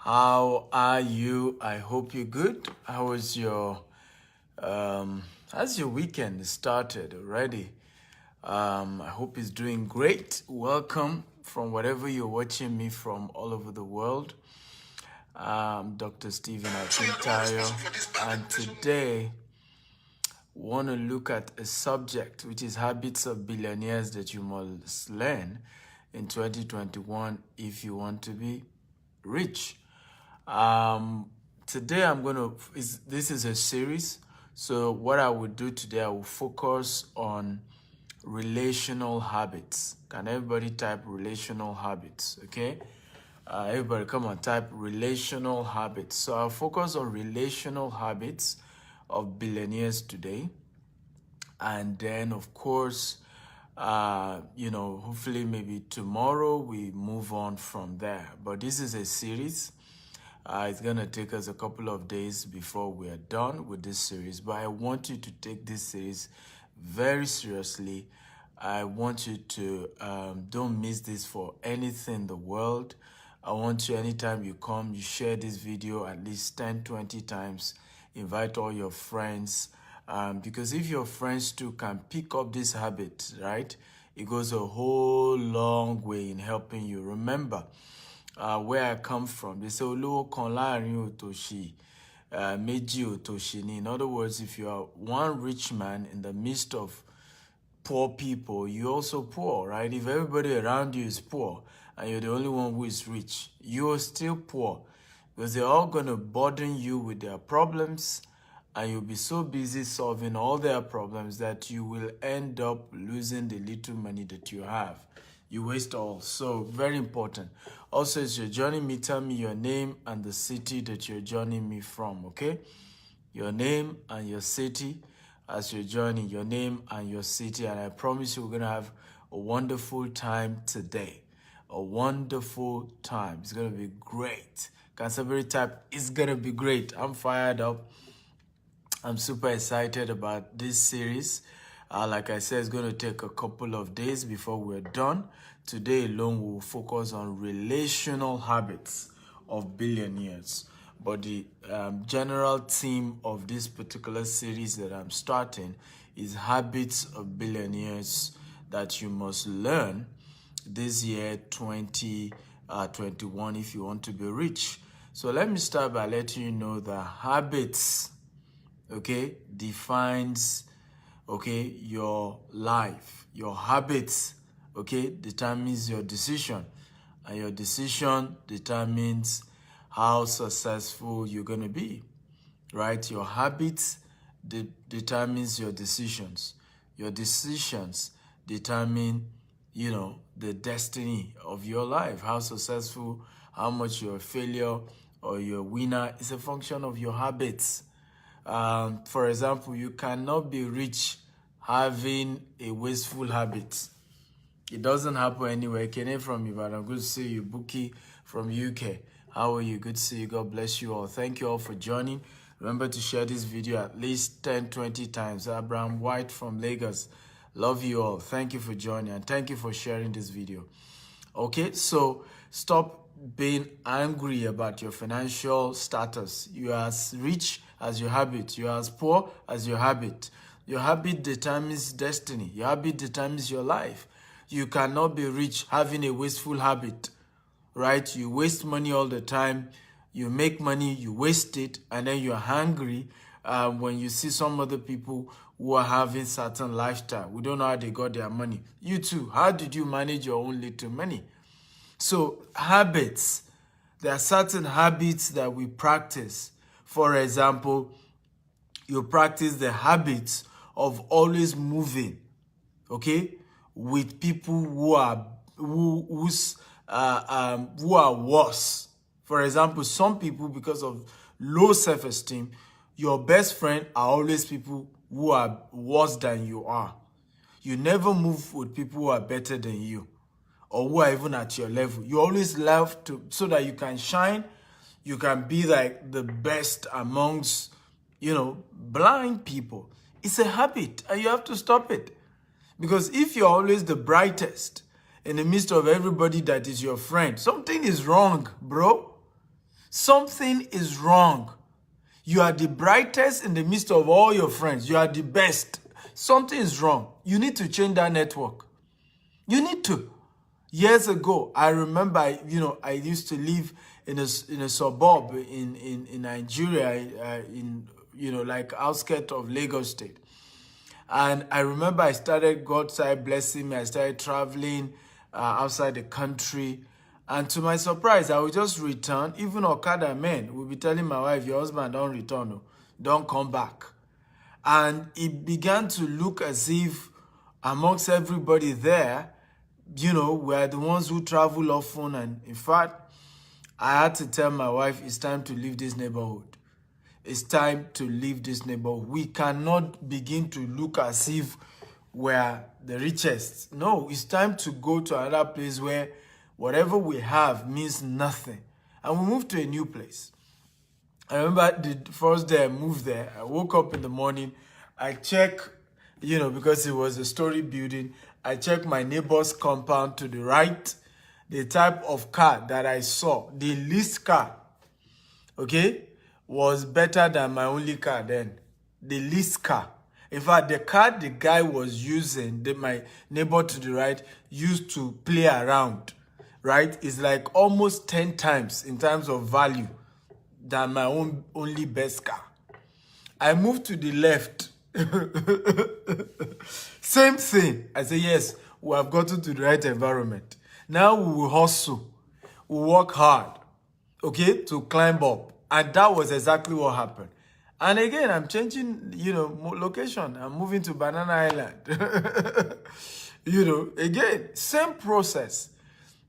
How are you? I hope you're good. How's your weekend started already? I hope it's doing great. Welcome from wherever you're watching me from all over the world. Dr. Stephen Akintayo, and today we want to look at a subject which is habits of billionaires that you must learn in 2021 if you want to be rich. Today this is a series. So what I will do today, I will focus on relational habits. Can everybody type relational habits? Okay. Everybody come on, type relational habits. So I'll focus on relational habits of billionaires today. And then of course, hopefully maybe tomorrow we move on from there. But this is a series. It's going to take us a couple of days before we are done with this series. But I want you to take this series very seriously. I want you to don't miss this for anything in the world. I want you, anytime you come, you share this video at least 10, 20 times. Invite all your friends. Because if your friends too can pick up this habit, right, it goes a whole long way in helping you. Remember, where I come from, they say, Olowo kan láàrin òtòṣì, méjì òtòṣì ni. In other words, if you are one rich man in the midst of poor people, you're also poor, right? If everybody around you is poor and you're the only one who is rich, you're still poor because they're all going to burden you with their problems and you'll be so busy solving all their problems that you will end up losing the little money that you have. You waste all. So very important. Also, as you're joining me, tell me your name and the city that you're joining me from, okay? Your name and your city as you're joining, your name and your city. And I promise you we're going to have a wonderful time today. A wonderful time. It's going to be great. Can somebody type, it's going to be great. I'm fired up. I'm super excited about this series. Like I said, it's going to take a couple of days before we're done. Today alone, we'll focus on relational habits of billionaires. But the general theme of this particular series that I'm starting is habits of billionaires that you must learn this year, 2021, if you want to be rich. So let me start by letting you know that habits, okay, defines, okay, your life. Your habits, okay, determines your decision. And your decision determines how successful you're going to be, right? Your habits determines your decisions. Your decisions determine, the destiny of your life. How successful, how much you're a failure or you're a winner is a function of your habits. For example, you cannot be rich having a wasteful habit. It doesn't happen anywhere. Kenny from Ibadan, good to see you. Buki from UK, how are you? Good to see you. God bless you all. Thank you all for joining. Remember to share this video at least 10, 20 times. Abraham White from Lagos, love you all. Thank you for joining and thank you for sharing this video. Okay, so stop being angry about your financial status. You are as rich as your habit. You are as poor as your habit. Your habit determines destiny. Your habit determines your life. You cannot be rich having a wasteful habit, right? You waste money all the time. You make money, you waste it, and then you're hungry when you see some other people who are having certain lifestyle. We don't know how they got their money. You too, how did you manage your own little money? So habits, there are certain habits that we practice. For example, you practice the habits of always moving, okay, with people who are worse. For example, some people, because of low self-esteem, your best friend are always people who are worse than you are. You never move with people who are better than you or who are even at your level. You always love to, so that you can shine, you can be like the best amongst, blind people. It's a habit and you have to stop it. Because if you're always the brightest in the midst of everybody that is your friend, something is wrong, bro. Something is wrong. You are the brightest in the midst of all your friends. You are the best. Something is wrong. You need to change that network. You need to. Years ago, I remember, I used to live in a suburb in Nigeria, like outskirts of Lagos State. And I remember God started blessing me. I started traveling outside the country. And to my surprise, I would just return. Even Okada men will be telling my wife, your husband don't return, no, don't come back. And it began to look as if amongst everybody there, we're the ones who travel often. And in fact, I had to tell my wife, it's time to leave this neighborhood. It's time to leave this neighborhood. We cannot begin to look as if we're the richest. No, it's time to go to another place where whatever we have means nothing. And we moved to a new place. I remember the first day I moved there, I woke up in the morning, I check, because it was a story building, I checked my neighbor's compound to the right, the type of car that I saw, the least car, okay, was better than my only car then. The least car. In fact, the car the guy was using, my neighbor to the right, used to play around, right, is like almost 10 times in terms of value than my only best car. I moved to the left. Same thing. I say, yes, we have gotten to the right environment. Now we will hustle. We work hard, okay, to climb up. And that was exactly what happened. And again, I'm changing, location. I'm moving to Banana Island. Again, same process.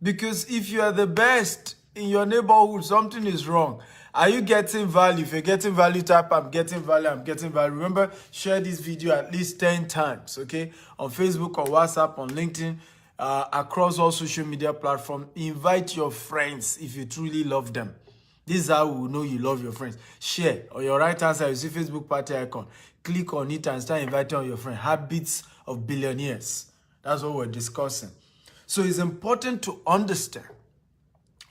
Because if you are the best in your neighborhood, something is wrong. Are you getting value? If you're getting value, type, I'm getting value, I'm getting value. Remember, share this video at least 10 times, okay? On Facebook, on WhatsApp, on LinkedIn, across all social media platforms. Invite your friends if you truly love them. This is how we will know you love your friends. Share. On your right hand side, you see Facebook party icon. Click on it and start inviting all your friends. Habits of billionaires. That's what we're discussing. So it's important to understand,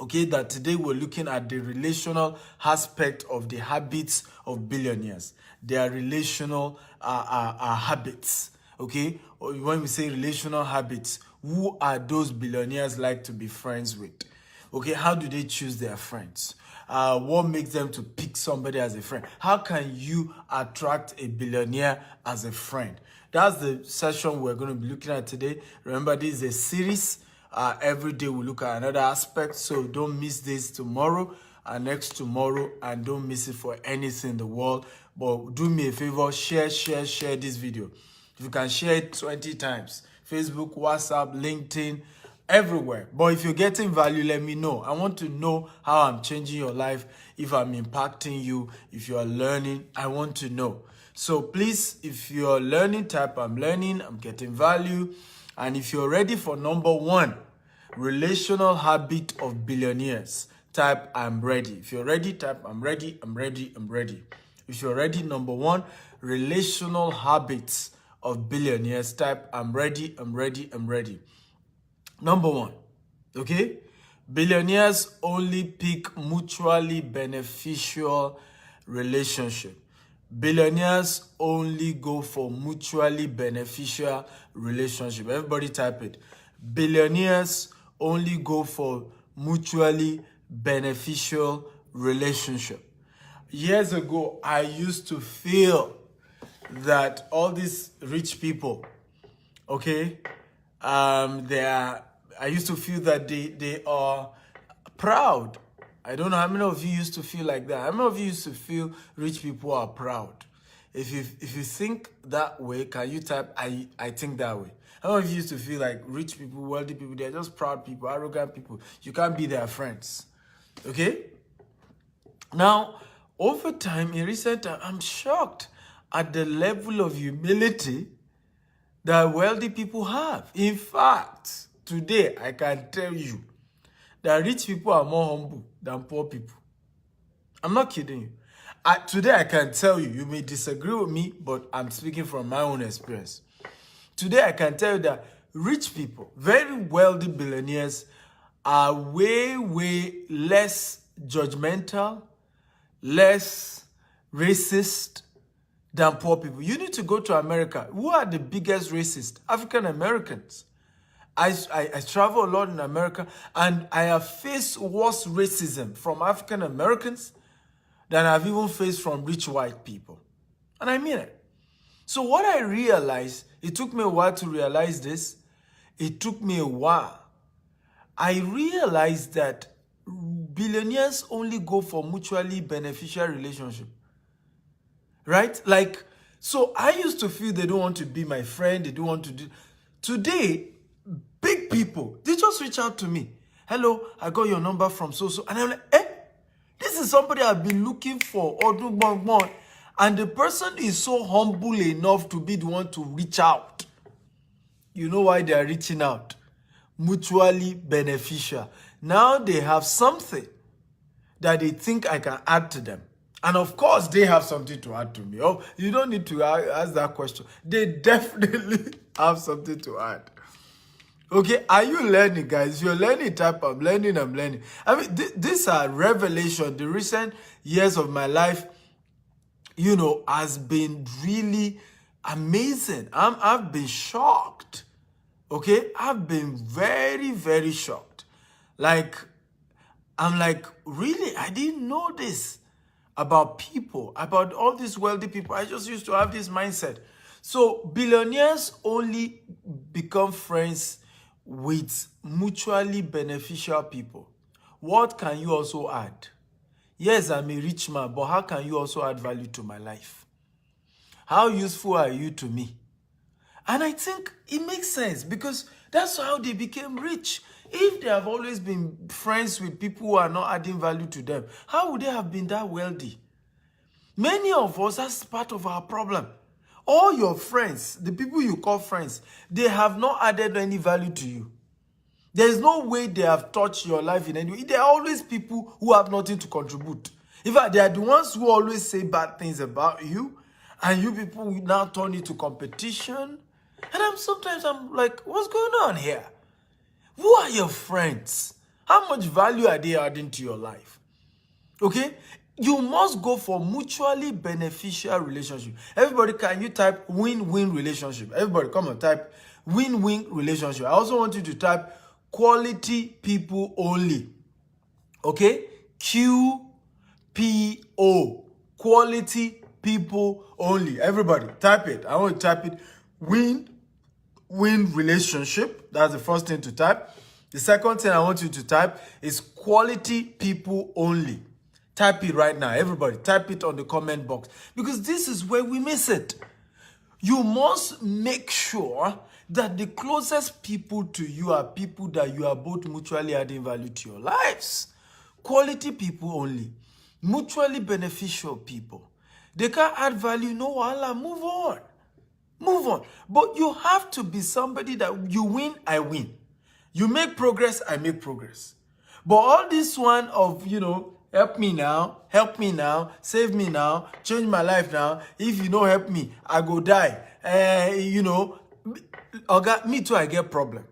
okay, that today we're looking at the relational aspect of the habits of billionaires. Their relational habits, okay? When we say relational habits, who are those billionaires like to be friends with? Okay, how do they choose their friends? What makes them to pick somebody as a friend? How can you attract a billionaire as a friend? That's the session we're going to be looking at today. Remember, this is a series. Every day we look at another aspect, so don't miss this tomorrow and next tomorrow, and don't miss it for anything in the world. But do me a favor, share this video. If you can share it 20 times, Facebook, WhatsApp, LinkedIn, everywhere. But if you're getting value, let me know. I want to know how I'm changing your life, if I'm impacting you, if you are learning, I want to know. So please, if you're learning, type I'm learning, I'm getting value. And if you're ready for number 1, relational habit of billionaires, type I'm ready. If you're ready, type I'm ready, I'm ready, I'm ready. If you're ready, number 1, relational habits of billionaires, type I'm ready, I'm ready, I'm ready. Number 1, okay? Billionaires only pick mutually beneficial relationship. Billionaires only go for mutually beneficial relationship. Everybody type it. Billionaires only go for mutually beneficial relationship. Years ago, I used to feel that all these rich people, okay, I used to feel that they are proud. I don't know how many of you used to feel like that. How many of you used to feel rich people are proud? If you think that way, can you type I think that way? How many of you used to feel like rich people, wealthy people, they're just proud people, arrogant people? You can't be their friends. Okay? Now, over time, in recent time, I'm shocked at the level of humility that wealthy people have. In fact, today, I can tell you that rich people are more humble than poor people. I'm not kidding you. Today, I can tell you, you may disagree with me, but I'm speaking from my own experience. Today, I can tell you that rich people, very wealthy billionaires, are way less judgmental, less racist than poor people. You need to go to America. Who are the biggest racists? African Americans. I travel a lot in America, and I have faced worse racism from African Americans than I've even faced from rich white people. And I mean it. So what I realized, it took me a while to realize this. It took me a while. I realized that billionaires only go for mutually beneficial relationship. Right? Like, so I used to feel they don't want to be my friend. They don't want to do. Today, big people, they just reach out to me. Hello, I got your number from so-so. And I'm like, this is somebody I've been looking for. And the person is so humble enough to be the one to reach out. You know why they are reaching out? Mutually beneficial. Now they have something that they think I can add to them. And of course, they have something to add to me. Oh, you don't need to ask that question. They definitely have something to add. Okay, are you learning, guys? If you're learning, type I'm learning, I'm learning. I mean, these are revelation. The recent years of my life, you know, has been really amazing. I've been shocked. Okay, I've been very, very shocked. Like, I'm like, really? I didn't know this about people, about all these wealthy people. I just used to have this mindset. So billionaires only become friends with mutually beneficial people. What can you also add? Yes, I'm a rich man, but how can you also add value to my life? How useful are you to me? And I think it makes sense because that's how they became rich. If they have always been friends with people who are not adding value to them, how would they have been that wealthy? Many of us, that's part of our problem. All your friends, the people you call friends, they have not added any value to you. There's no way they have touched your life in any way. There are always people who have nothing to contribute. In fact, they are the ones who always say bad things about you, and you people will now turn it to competition. And sometimes I'm like, what's going on here? Who are your friends? How much value are they adding to your life? Okay? You must go for mutually beneficial relationship. Everybody, can you type win-win relationship? Everybody, come on, type win-win relationship. I also want you to type quality people only. Okay? QPO. Quality people only. Everybody, type it. I want to type it. Win-win relationship. That's the first thing to type. The second thing I want you to type is quality people only. Type it right now. Everybody, type it on the comment box. Because this is where we miss it. You must make sure that the closest people to you are people that you are both mutually adding value to your lives. Quality people only. Mutually beneficial people. They can't add value, no wahala, move on. Move on. But you have to be somebody that you win, I win. You make progress, I make progress. But all this one of, help me now, save me now, change my life now. If you don't help me, I go die. Me too, I get problem.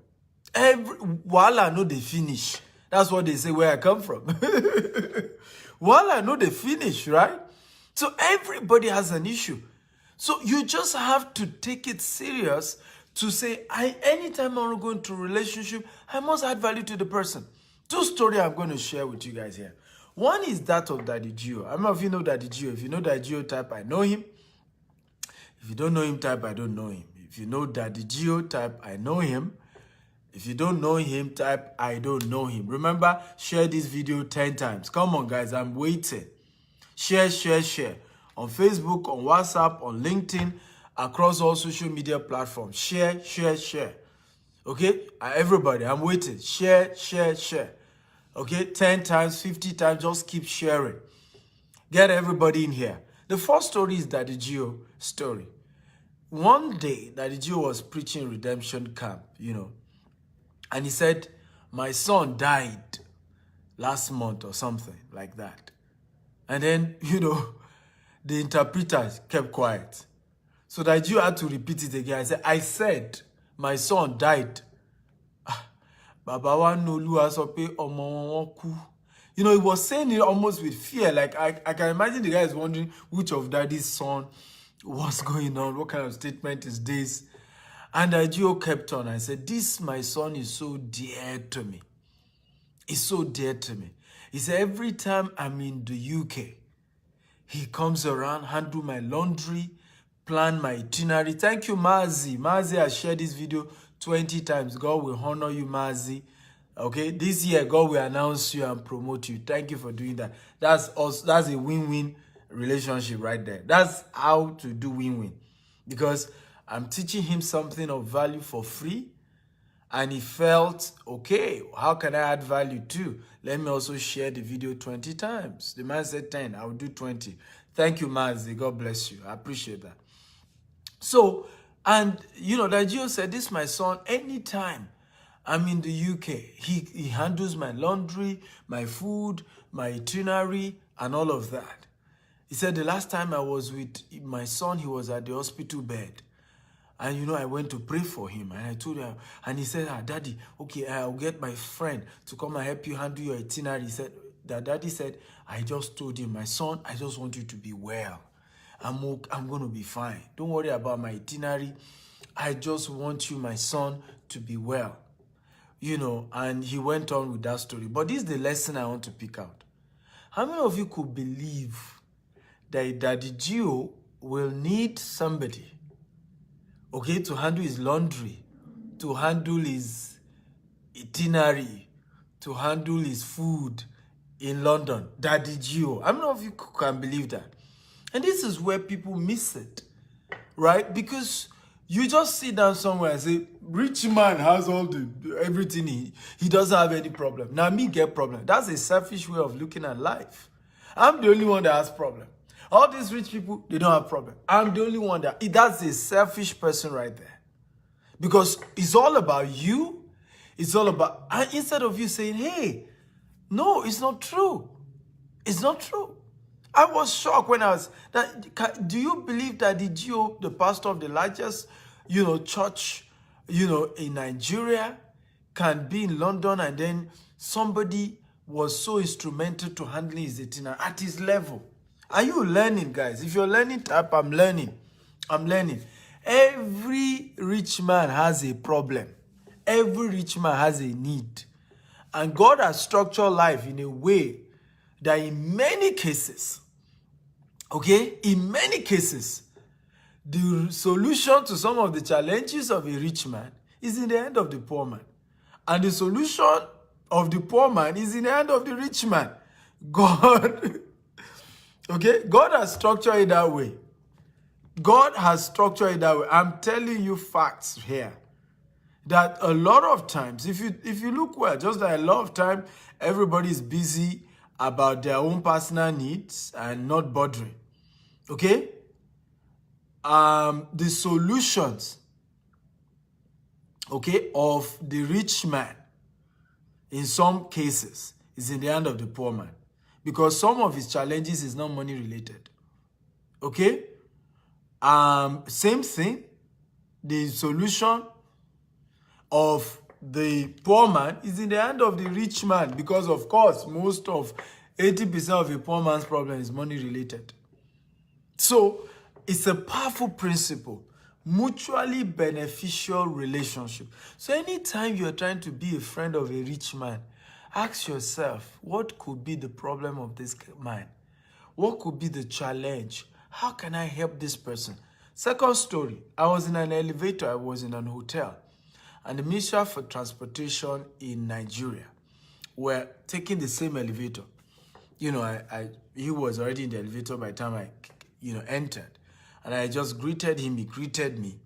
While I know they finish. That's what they say where I come from. While I know they finish, right? So everybody has an issue. So you just have to take it serious to say, anytime I want to go into a relationship, I must add value to the person. Two stories I'm going to share with you guys here. One is that of Daddy Gio. I don't know if you know Daddy Gio. If you know Daddy Gio, type I know him. If you don't know him, type I don't know him. If you know Daddy Gio, type I know him. If you don't know him, type I don't know him. Remember, share this video 10 times. Come on, guys, I'm waiting. Share. On Facebook, on WhatsApp, on LinkedIn, across all social media platforms. Share. Okay? Everybody, I'm waiting. Share. Okay? 10 times, 50 times, just keep sharing. Get everybody in here. The first story is Daddy Gio story. One day, Daddy Gio was preaching redemption camp, and he said, my son died last month or something like that. And then, the interpreter kept quiet. So that you had to repeat it again. I said, my son died. Baba wa nolu aso pe omo won ku. You know, he was saying it almost with fear. Like, I can imagine the guy is wondering which of daddy's son, what's going on, what kind of statement is this? And Gio kept on. I said, this, my son, is so dear to me. It's so dear to me. He said, every time I'm in the UK, he comes around, handle my laundry, plan my itinerary. Thank you, Mazi. Mazi has shared this video 20 times. God will honor you, Mazi. Okay, this year, God will announce you and promote you. Thank you for doing that. That's also, that's a win-win relationship right there. That's how to do win-win. Because I'm teaching him something of value for free. And he felt, okay, how can I add value too? Let me also share the video 20 times. The man said 10, I'll do 20. Thank you, Mazi. God bless you. I appreciate that. So, and you know, that Gio said, this my son, anytime I'm in the UK, he handles my laundry, my food, my itinerary, and all of that. He said the last time I was with my son, he was at the hospital bed. And you know, I went to pray for him, and I told him, and he said, Daddy, okay, I'll get my friend to come and help you handle your itinerary. He said, Daddy said, I just told him, my son, I just want you to be well. I'm going to be fine. Don't worry about my itinerary. I just want you, my son, to be well. You know, and he went on with that story. But this is the lesson I want to pick out. How many of you could believe that Daddy Gio will need somebody, okay, to handle his laundry, to handle his itinerary, to handle his food in London? Daddy Gio. How many of you can believe that? And this is where people miss it, right? Because you just sit down somewhere and say, rich man has all everything, he doesn't have any problem. Now me get problem. That's a selfish way of looking at life. I'm the only one that has problem. All these rich people, they don't have problem. I'm the only one that's a selfish person right there. Because it's all about you. It's all about, and instead of you saying, hey, no, it's not true. It's not true. I was shocked when I was, do you believe that the Gio, the pastor of the largest, church, in Nigeria, can be in London, and then somebody was so instrumental to handling his itinerary at his level? Are you learning, guys? If you're learning, type, I'm learning. I'm learning. Every rich man has a problem. Every rich man has a need. And God has structured life in a way that in many cases, okay, in many cases, the solution to some of the challenges of a rich man is in the hand of the poor man. And the solution of the poor man is in the hand of the rich man. God, okay, God has structured it that way. God has structured it that way. I'm telling you facts here. That a lot of times, if you look well, just that a lot of time, everybody is busy about their own personal needs and not bothering. Okay? The solutions, okay, of the rich man, in some cases, is in the hand of the poor man. Because some of his challenges is not money related. Okay? Same thing, the solution of the poor man is in the hand of the rich man, because of course most of 80% of a poor man's problem is money related. So it's a powerful principle, mutually beneficial relationship. So anytime you're trying to be a friend of a rich man, ask yourself, what could be the problem of this man? What could be the challenge? How can I help this person? Second story, I was in an elevator, I was in an hotel, and the Minister for Transportation in Nigeria were taking the same elevator. He was already in the elevator by the time I, entered. And I just greeted him, he greeted me.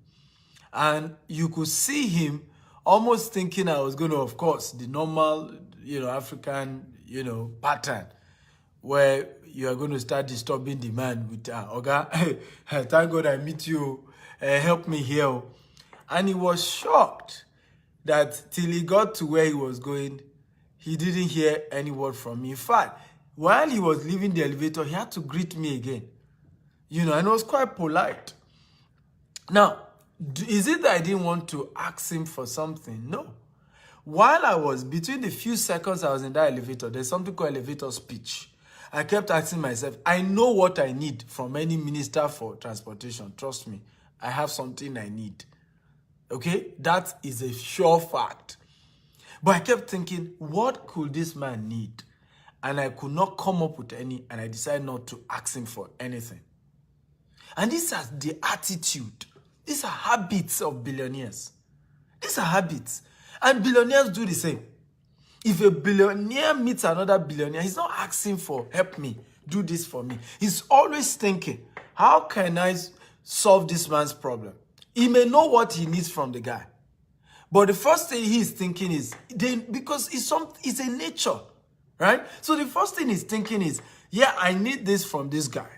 And you could see him almost thinking I was going to, of course, the normal, African, pattern, where you are going to start disturbing the man with, Oga, thank God I meet you, help me here. And he was shocked that till he got to where he was going, he didn't hear any word from me. In fact, while he was leaving the elevator, he had to greet me again. And it was quite polite. Now, is it that I didn't want to ask him for something? No. while I was, between the few seconds I was in that elevator, there's something called elevator speech. I kept asking myself, I know what I need from any minister for transportation. Trust me, I have something I need. Okay? That is a sure fact. But I kept thinking, what could this man need? And I could not come up with any, and I decided not to ask him for anything. And these are the attitude. These are habits of billionaires. These are habits. And billionaires do the same. If a billionaire meets another billionaire, he's not asking for, help me, do this for me. He's always thinking, how can I solve this man's problem? He may know what he needs from the guy. But the first thing he's thinking is, because it's a nature, right? So the first thing he's thinking is, yeah, I need this from this guy.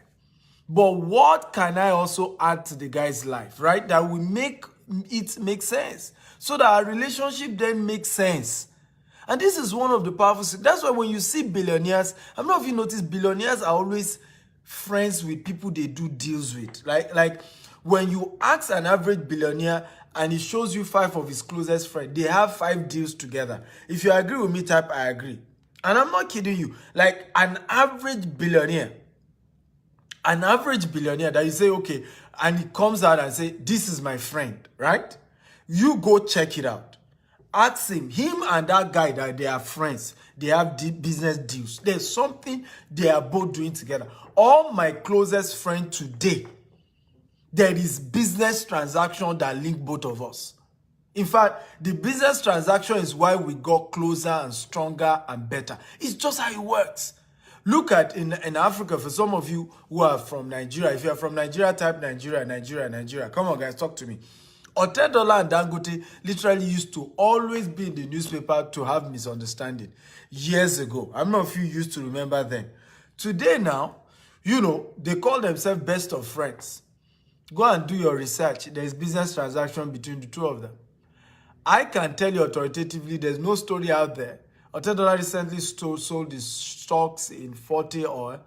But what can I also add to the guy's life, right? That will make it make sense. So that our relationship then makes sense. And this is one of the powerful things. That's why when you see billionaires, I don't know if you notice, billionaires are always friends with people they do deals with. Like when you ask an average billionaire and he shows you 5 of his closest friends, they have 5 deals together. If you agree with me, type I agree. And I'm not kidding you. Like an average billionaire that you say, okay, and he comes out and say, this is my friend, right? You go check it out. Ask him and that guy, that they are friends. They have business deals. There's something they are both doing together. All my closest friends today, there is business transaction that link both of us. In fact, the business transaction is why we got closer and stronger and better. It's just how it works. Look at in Africa, for some of you who are from Nigeria, if you are from Nigeria, type Nigeria. Come on, guys, talk to me. $10 and Dangote literally used to always be in the newspaper to have misunderstanding years ago. I'm not sure if you used to remember then. Today now, they call themselves best of friends. Go and do your research. There's business transaction between the two of them. I can tell you authoritatively, there's no story out there. $10 recently sold his stocks in 40 oil,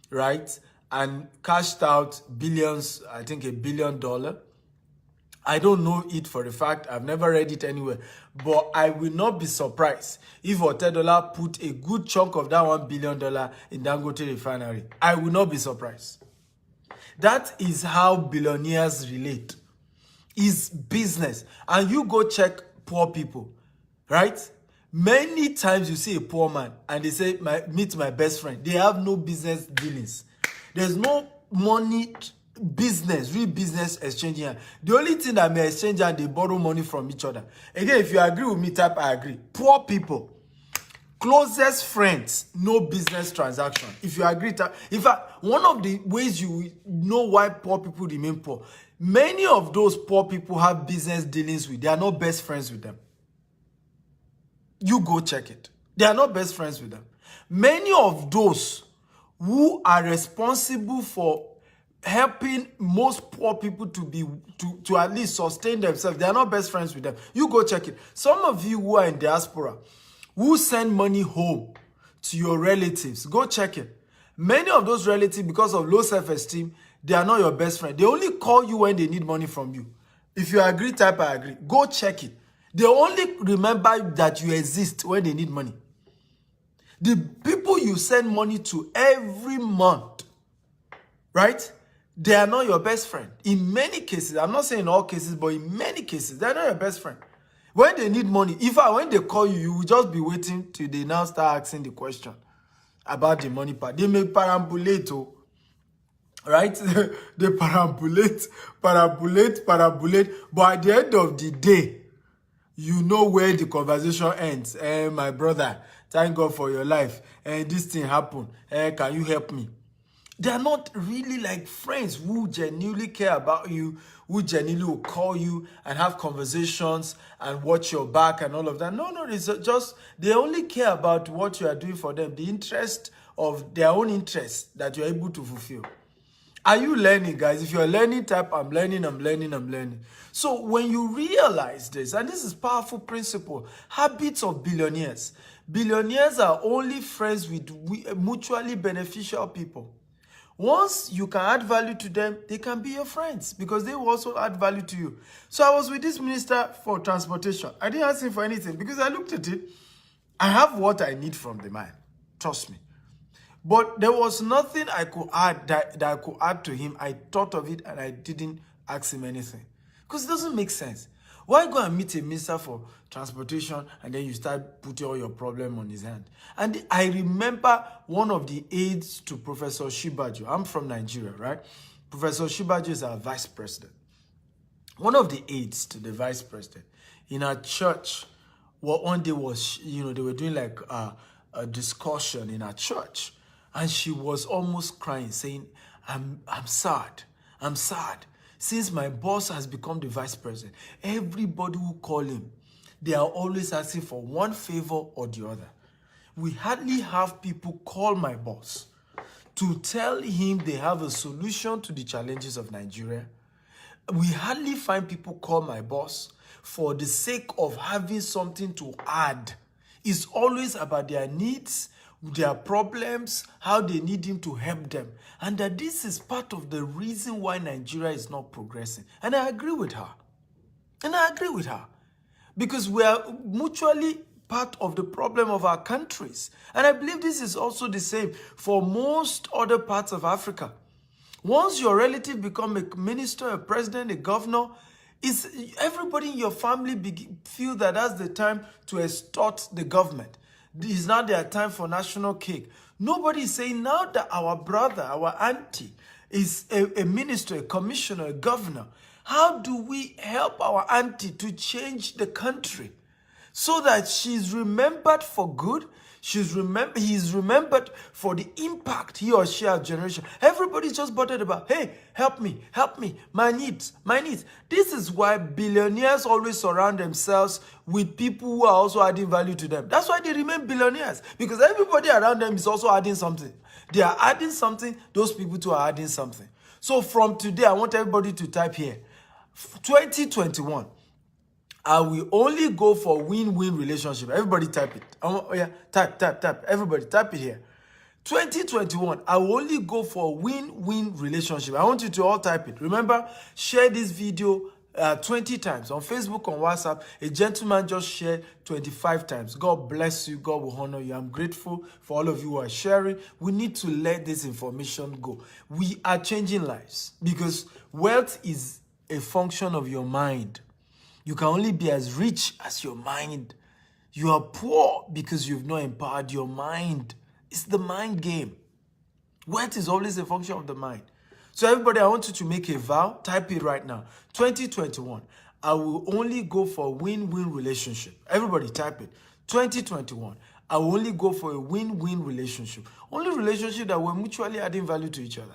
right? And cashed out billions, I think $1 billion. I don't know it for a fact. I've never read it anywhere. But I will not be surprised if $10 put a good chunk of that $1 billion in Dangote refinery. I will not be surprised. That is how billionaires relate. Is business. And you go check poor people, right? Many times you see a poor man and they say, meet my best friend. They have no business dealings. There's no money, real business exchanging. The only thing that may exchange and they borrow money from each other. Again, if you agree with me, type I agree. Poor people, closest friends, no business transaction. If you agree, in fact, one of the ways you know why poor people remain poor, many of those poor people have business dealings with. They are not best friends with them. You go check it. They are not best friends with them. Many of those who are responsible for helping most poor people to at least sustain themselves, they are not best friends with them. You go check it. Some of you who are in diaspora, who send money home to your relatives, go check it. Many of those relatives, because of low self-esteem, they are not your best friend. They only call you when they need money from you. If you agree, type I agree. Go check it. They only remember that you exist when they need money. The people you send money to every month, right? They are not your best friend. In many cases, I'm not saying in all cases, but in many cases, they're not your best friend. When they need money, when they call you, you will just be waiting till they now start asking the question about the money part. They may perambulate, right? They perambulate. But at the end of the day, you know where the conversation ends. My brother, thank God for your life. This thing happened. Can you help me? They are not really like friends who genuinely care about you, who genuinely will call you and have conversations and watch your back and all of that. No, it's just, they only care about what you are doing for them, the interest of their own interests that you're able to fulfill. Are you learning, guys? If you're learning, type I'm learning. So when you realize this, and this is powerful principle, habits of billionaires. Billionaires are only friends with mutually beneficial people. Once you can add value to them, they can be your friends because they will also add value to you. So I was with this minister for transportation. I didn't ask him for anything because I looked at it. I have what I need from the man. Trust me. But there was nothing I could add that I could add to him. I thought of it and I didn't ask him anything. Because it doesn't make sense. Why go and meet a minister for transportation and then you start putting all your problem on his hand? And I remember one of the aides to Professor Shibaju. I'm from Nigeria, right? Professor Shibaju is our vice president. One of the aides to the vice president in our church, what one day was, they were doing like a discussion in our church. And she was almost crying, saying, I'm sad. I'm sad. Since my boss has become the vice president, everybody who call him, they are always asking for one favor or the other. We hardly have people call my boss to tell him they have a solution to the challenges of Nigeria. We hardly find people call my boss for the sake of having something to add. It's always about their needs, their problems, how they need him to help them. And that this is part of the reason why Nigeria is not progressing. And I agree with her. Because we are mutually part of the problem of our countries. And I believe this is also the same for most other parts of Africa. Once your relative become a minister, a president, a governor, everybody in your family feel that that's the time to extort the government. It's not their time for national cake. Nobody is saying now that our brother, our auntie, is a minister, a commissioner, a governor. How do we help our auntie to change the country so that she's remembered for good? He's remembered for the impact he or she has generation. Everybody's just bothered about, hey, help me, my needs. This is why billionaires always surround themselves with people who are also adding value to them. That's why they remain billionaires, because everybody around them is also adding something. They are adding something, those people too are adding something. So from today, I want everybody to type here, 2021. I will only go for win-win relationship. Everybody type it. Type. Everybody type it here. 2021, I will only go for win-win relationship. I want you to all type it. Remember, share this video 20 times on Facebook, on WhatsApp. A gentleman just shared 25 times. God bless you. God will honor you. I'm grateful for all of you who are sharing. We need to let this information go. We are changing lives because wealth is a function of your mind. You can only be as rich as your mind. You are poor because you've not empowered your mind. It's the mind game. Wealth is always a function of the mind. So everybody, I want you to make a vow. Type it right now. 2021, I will only go for win-win relationship. Everybody type it. 2021, I will only go for a win-win relationship. Only relationship that we're mutually adding value to each other.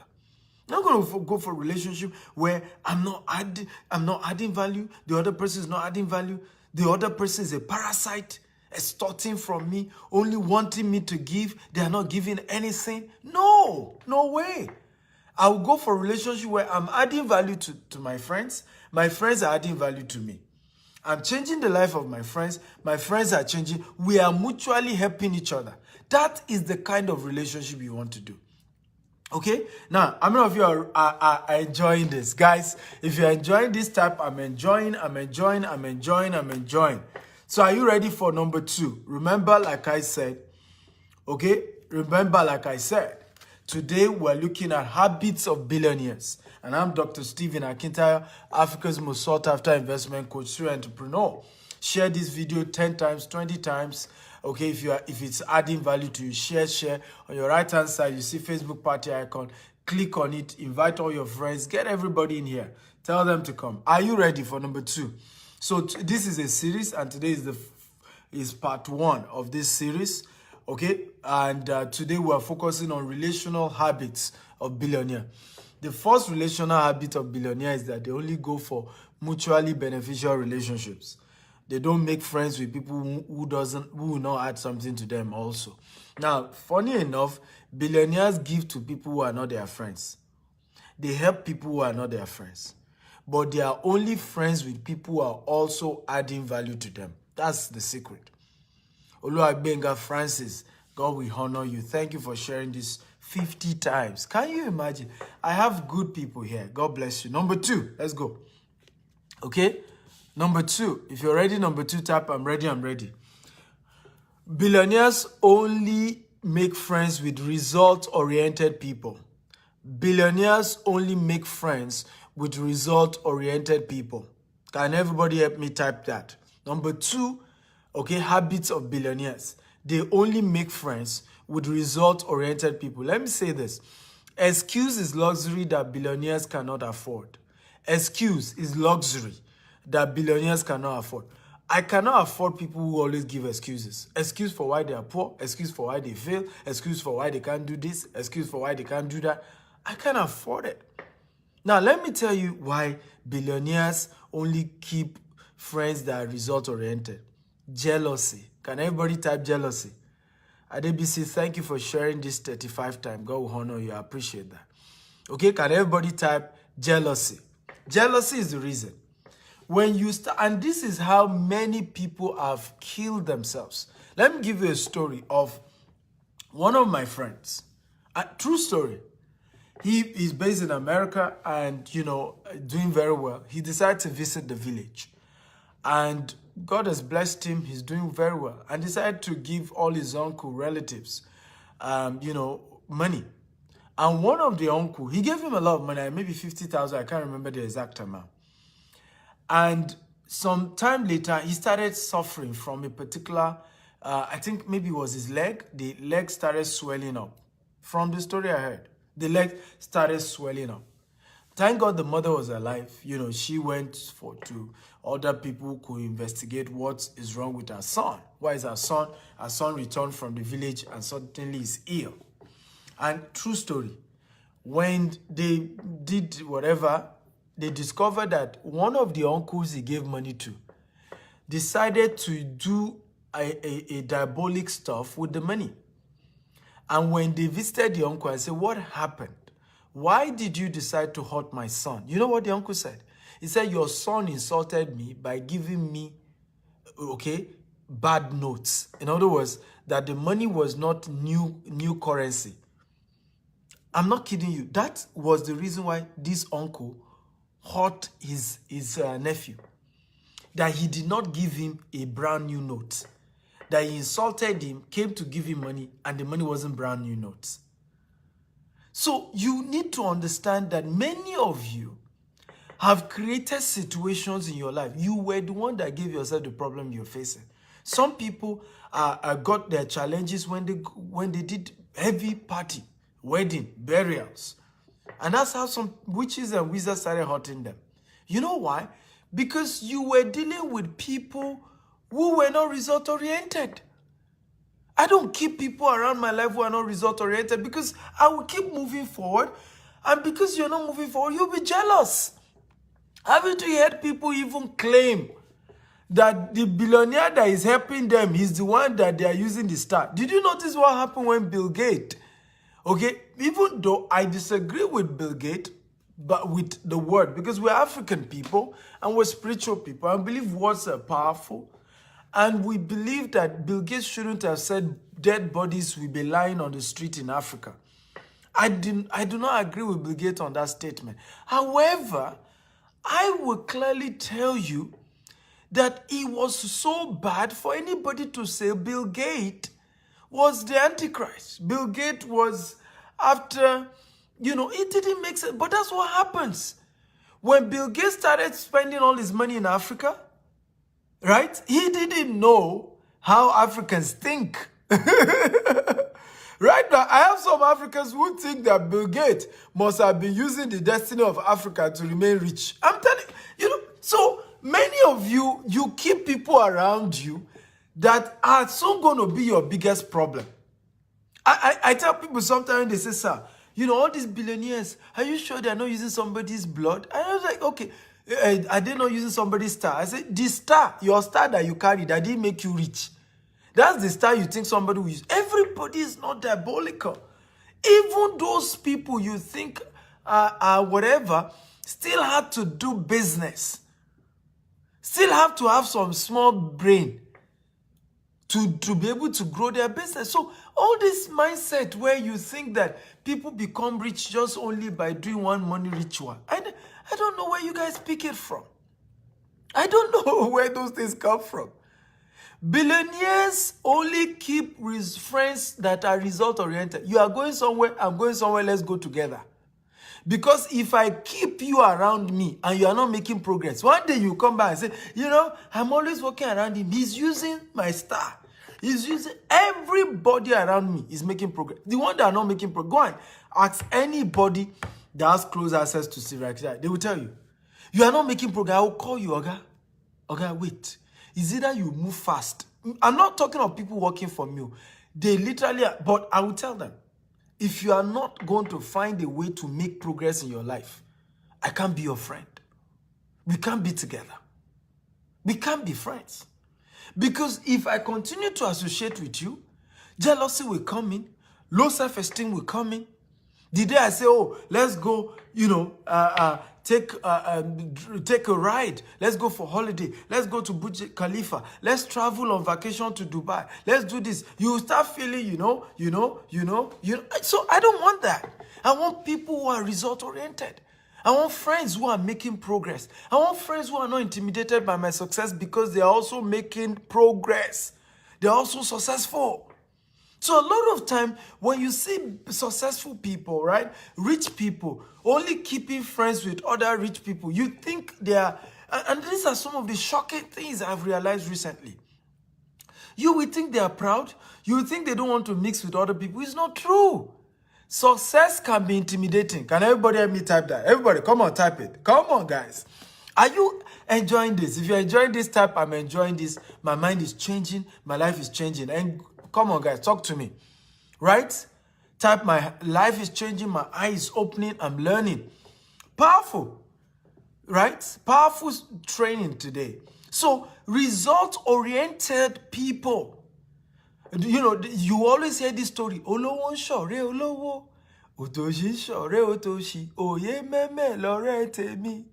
I'm not going to go for a relationship where I'm not adding value. The other person is not adding value. The other person is a parasite, extorting from me, only wanting me to give. They are not giving anything. No way. I will go for a relationship where I'm adding value to my friends. My friends are adding value to me. I'm changing the life of my friends. My friends are changing. We are mutually helping each other. That is the kind of relationship you want to do. Okay, now how many of you are enjoying this? Guys, if you're enjoying this type, I'm enjoying. So are you ready for number 2? Remember, like I said, today we're looking at habits of billionaires. And I'm Dr. Stephen Akintayo, Africa's most sought after investment coach, serial entrepreneur. Share this video 10 times, 20 times. Okay, if it's adding value to you, share. On your right hand side, you see Facebook party icon. Click on it, invite all your friends, get everybody in here. Tell them to come. Are you ready for number 2? So this is a series, and today is part 1 of this series. Okay, and today we are focusing on relational habits of billionaire. The first relational habit of billionaire is that they only go for mutually beneficial relationships. They don't make friends with people who will not add something to them also. Now, funny enough, billionaires give to people who are not their friends. They help people who are not their friends. But they are only friends with people who are also adding value to them. That's the secret. Oluwagbenga Francis, God will honor you. Thank you for sharing this 50 times. Can you imagine? I have good people here. God bless you. Number 2, let's go. Okay? Number 2, if you're ready, number 2, tap I'm ready, I'm ready. Billionaires only make friends with result-oriented people. Billionaires only make friends with result-oriented people. Can everybody help me type that? Number 2, okay, habits of billionaires. They only make friends with result-oriented people. Let me say this. Excuse is luxury that billionaires cannot afford. Excuse is luxury that billionaires cannot afford. I cannot afford people who always give excuses. Excuse for why they are poor, excuse for why they fail, excuse for why they can't do this, excuse for why they can't do that. I can't afford it. Now, let me tell you why billionaires only keep friends that are result-oriented. Jealousy. Can everybody type jealousy? Adebisi, thank you for sharing this 35 times. God will honor you. I appreciate that. Okay, can everybody type jealousy? Jealousy is the reason. When you start, and this is how many people have killed themselves. Let me give you a story of one of my friends. A true story. He is based in America and, doing very well. He decided to visit the village. And God has blessed him. He's doing very well. And decided to give all his uncle relatives, money. And one of the uncle, he gave him a lot of money, maybe 50,000. I can't remember the exact amount. And some time later, he started suffering from a particular, I think maybe it was his leg. The leg started swelling up. From the story I heard, the leg started swelling up. Thank God the mother was alive. She went to other people who could investigate what is wrong with her son. Why is her son? Her son returned from the village and suddenly is ill. And true story, when they did whatever, they discovered that one of the uncles he gave money to decided to do a diabolic stuff with the money. And when they visited the uncle, I said, what happened? Why did you decide to hurt my son? You know what the uncle said? He said, your son insulted me by giving me, bad notes. In other words, that the money was not new currency. I'm not kidding you. That was the reason why this uncle hurt his nephew. That he did not give him a brand new note. That he insulted him, came to give him money, and the money wasn't brand new notes. So you need to understand that many of you have created situations in your life. You were the one that gave yourself the problem you're facing. Some people got their challenges when they did heavy party, wedding, burials. And that's how some witches and wizards started hurting them. You know why? Because you were dealing with people who were not result-oriented. I don't keep people around my life who are not result-oriented because I will keep moving forward. And because you're not moving forward, you'll be jealous. Haven't you heard people even claim that the billionaire that is helping them is the one that they are using the star? Did you notice what happened when Bill Gates? Okay, even though I disagree with Bill Gates, but with the word, because we're African people and we're spiritual people, I believe words are powerful. And we believe that Bill Gates shouldn't have said dead bodies will be lying on the street in Africa. I do not agree with Bill Gates on that statement. However, I will clearly tell you that it was so bad for anybody to say Bill Gates was the Antichrist. Bill Gates was after, it didn't make sense. But that's what happens. When Bill Gates started spending all his money in Africa, right? He didn't know how Africans think. Right now, I have some Africans who think that Bill Gates must have been using the destiny of Africa to remain rich. I'm telling you, so many of you keep people around you that are soon going to be your biggest problem. I tell people sometimes, they say, sir, all these billionaires, are you sure they're not using somebody's blood? And I was like, okay, are they not using somebody's star? I said, the star, your star that you carry, that didn't make you rich. That's the star you think somebody will use. Everybody is not diabolical. Even those people you think are whatever, still have to do business. Still have to have some small brain to be able to grow their business. So all this mindset where you think that people become rich just only by doing one money ritual, I don't know where you guys pick it from. I don't know where those things come from. Billionaires only keep friends that are result-oriented. You are going somewhere, I'm going somewhere, let's go together. Because if I keep you around me and you are not making progress, one day you come back and say, you know, I'm always walking around him. He's using my star. He's using everybody around me is making progress. The one that are not making progress, go and ask anybody that has close access to Siri. They will tell you, you are not making progress. I will call you, Oga. Oga, wait. Is either you move fast. I'm not talking of people working for me. They literally are, but I will tell them, if you are not going to find a way to make progress in your life, I can't be your friend. We can't be together. We can't be friends. Because if I continue to associate with you, jealousy will come in, low self-esteem will come in. The day I say, oh, let's go, you know, take a ride. Let's go for holiday. Let's go to Burj Khalifa. Let's travel on vacation to Dubai. Let's do this. You start feeling, you know. So I don't want that. I want people who are result-oriented. I want friends who are making progress. I want friends who are not intimidated by my success because they are also making progress. They're also successful. So a lot of time, when you see successful people, right, rich people, only keeping friends with other rich people, you think they are, and these are some of the shocking things I've realized recently. You will think they are proud. You will think they don't want to mix with other people. It's not true. Success can be intimidating. Can everybody help me type that? Everybody, come on, type it. Come on, guys. Are you enjoying this? If you're enjoying this, type, I'm enjoying this. My mind is changing. My life is changing. And come on, guys, talk to me. Right? Type, my life is changing. My eyes opening. I'm learning. Powerful. Right? Powerful training today. So, result-oriented people. You know, you always hear this story. Olowo shore olowo. Otoshi shore otoshi. Oye meme lore temi.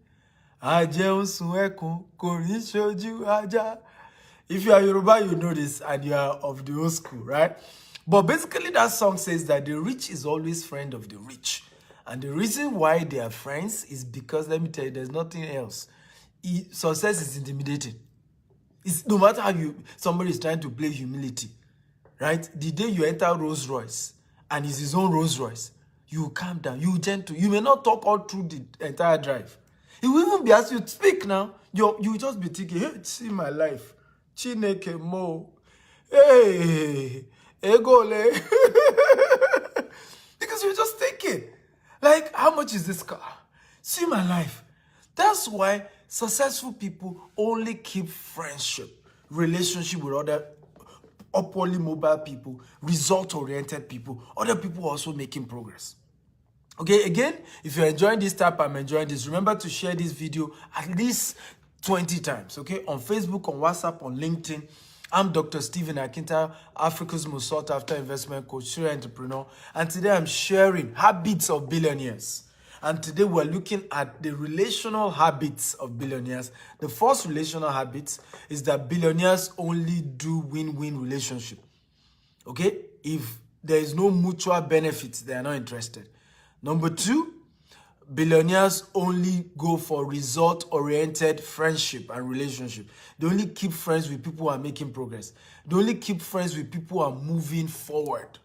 Ajeun sun ekun kori shoju aja. If you are Yoruba, you know this, and you are of the old school, right? But basically, that song says that the rich is always friend of the rich. And the reason why they are friends is because, let me tell you, there's nothing else. Success is intimidating. It's, no matter how somebody is trying to play humility, right? The day you enter Rolls Royce, and it's his own Rolls Royce, you calm down, you gentle. You may not talk all through the entire drive. He will even be asking you to speak now. You just be thinking, hey, see my life. Chineke mo. Hey, egole. Because you're just thinking, like, how much is this car? See my life. That's why successful people only keep friendship, relationship with other upwardly mobile people, result-oriented people, other people also making progress. Okay, again, if you're enjoying this type, I'm enjoying this. Remember to share this video at least 20 times, okay? On Facebook, on WhatsApp, on LinkedIn. I'm Dr. Stephen Akinta, Africa's most sought-after investment coach, serial entrepreneur. And today I'm sharing habits of billionaires. And today we're looking at the relational habits of billionaires. The first relational habit is that billionaires only do win-win relationship. Okay? If there is no mutual benefits, they are not interested. Number two, billionaires only go for result-oriented friendship and relationship. They only keep friends with people who are making progress. They only keep friends with people who are moving forward.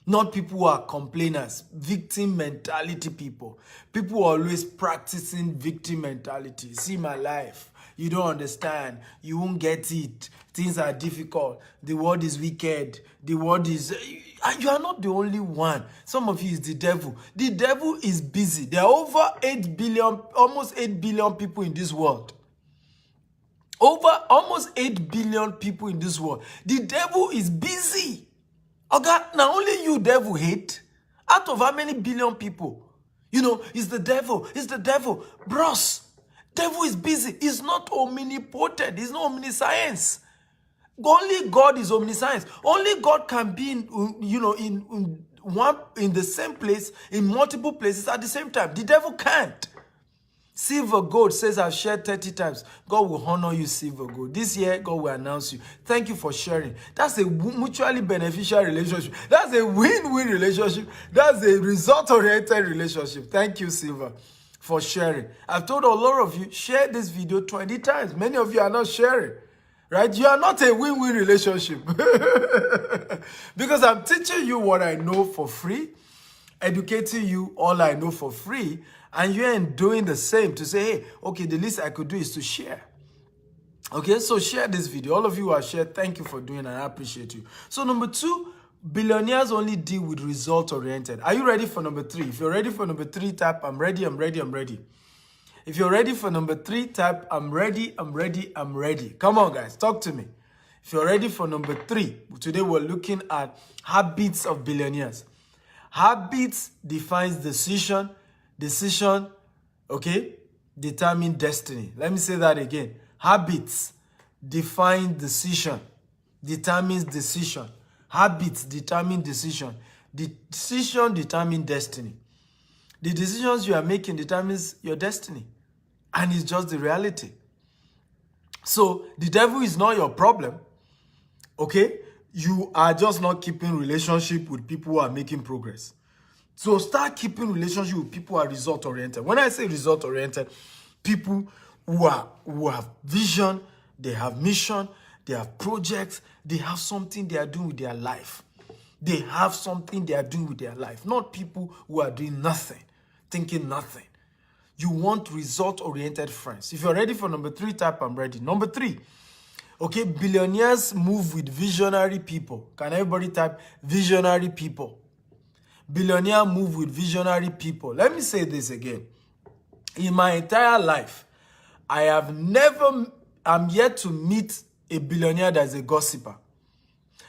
Not people who are complainers, victim mentality people. People who are always practicing victim mentality. See my life. You don't understand. You won't get it. Things are difficult. The world is wicked. The world is... You are not the only one. Some of you is the devil. The devil is busy. There are over 8 billion, almost 8 billion people in this world. Over almost 8 billion people in this world. The devil is busy. Okay, now only you devil hate. Out of how many billion people? You know, it's the devil. It's the devil. Bros, devil is busy. He's not omnipotent. He's not omniscience. Only God is omniscience. Only God can be in, you know, in the same place, in multiple places at the same time. The devil can't. Silver Gold says, I've shared 30 times. God will honor you, Silver Gold. This year, God will announce you. Thank you for sharing. That's a mutually beneficial relationship. That's a win-win relationship. That's a result-oriented relationship. Thank you, Silver, for sharing. I've told a lot of you, share this video 20 times. Many of you are not sharing. Right? You are not a win-win relationship. Because I'm teaching you what I know for free, educating you all I know for free, and you ain't doing the same to say, hey, okay, the least I could do is to share. Okay, so share this video. All of you who are shared, thank you for doing it, and I appreciate you. So number 2, billionaires only deal with result-oriented. Are you ready for number 3? If you're ready for number 3, type, I'm ready, I'm ready, I'm ready. If you're ready for number 3, type, I'm ready, I'm ready, I'm ready. Come on, guys, talk to me. If you're ready for number 3, today we're looking at habits of billionaires. Habits defines decision. Decision, okay, determine destiny. Let me say that again. Habits define decision, determines decision. Habits determine decision. Decision determine destiny. The decisions you are making determines your destiny. And it's just the reality. So the devil is not your problem. Okay? You are just not keeping relationship with people who are making progress. So start keeping relationship with people who are result-oriented. When I say result-oriented, people who have vision, they have mission, they have projects, they have something they are doing with their life. They have something they are doing with their life. Not people who are doing nothing, thinking nothing. You want result-oriented friends. If you're ready for number 3, type, I'm ready. Number 3, okay, billionaires move with visionary people. Can everybody type visionary people? Billionaire move with visionary people. Let me say this again. In my entire life, I'm yet to meet a billionaire that is a gossiper.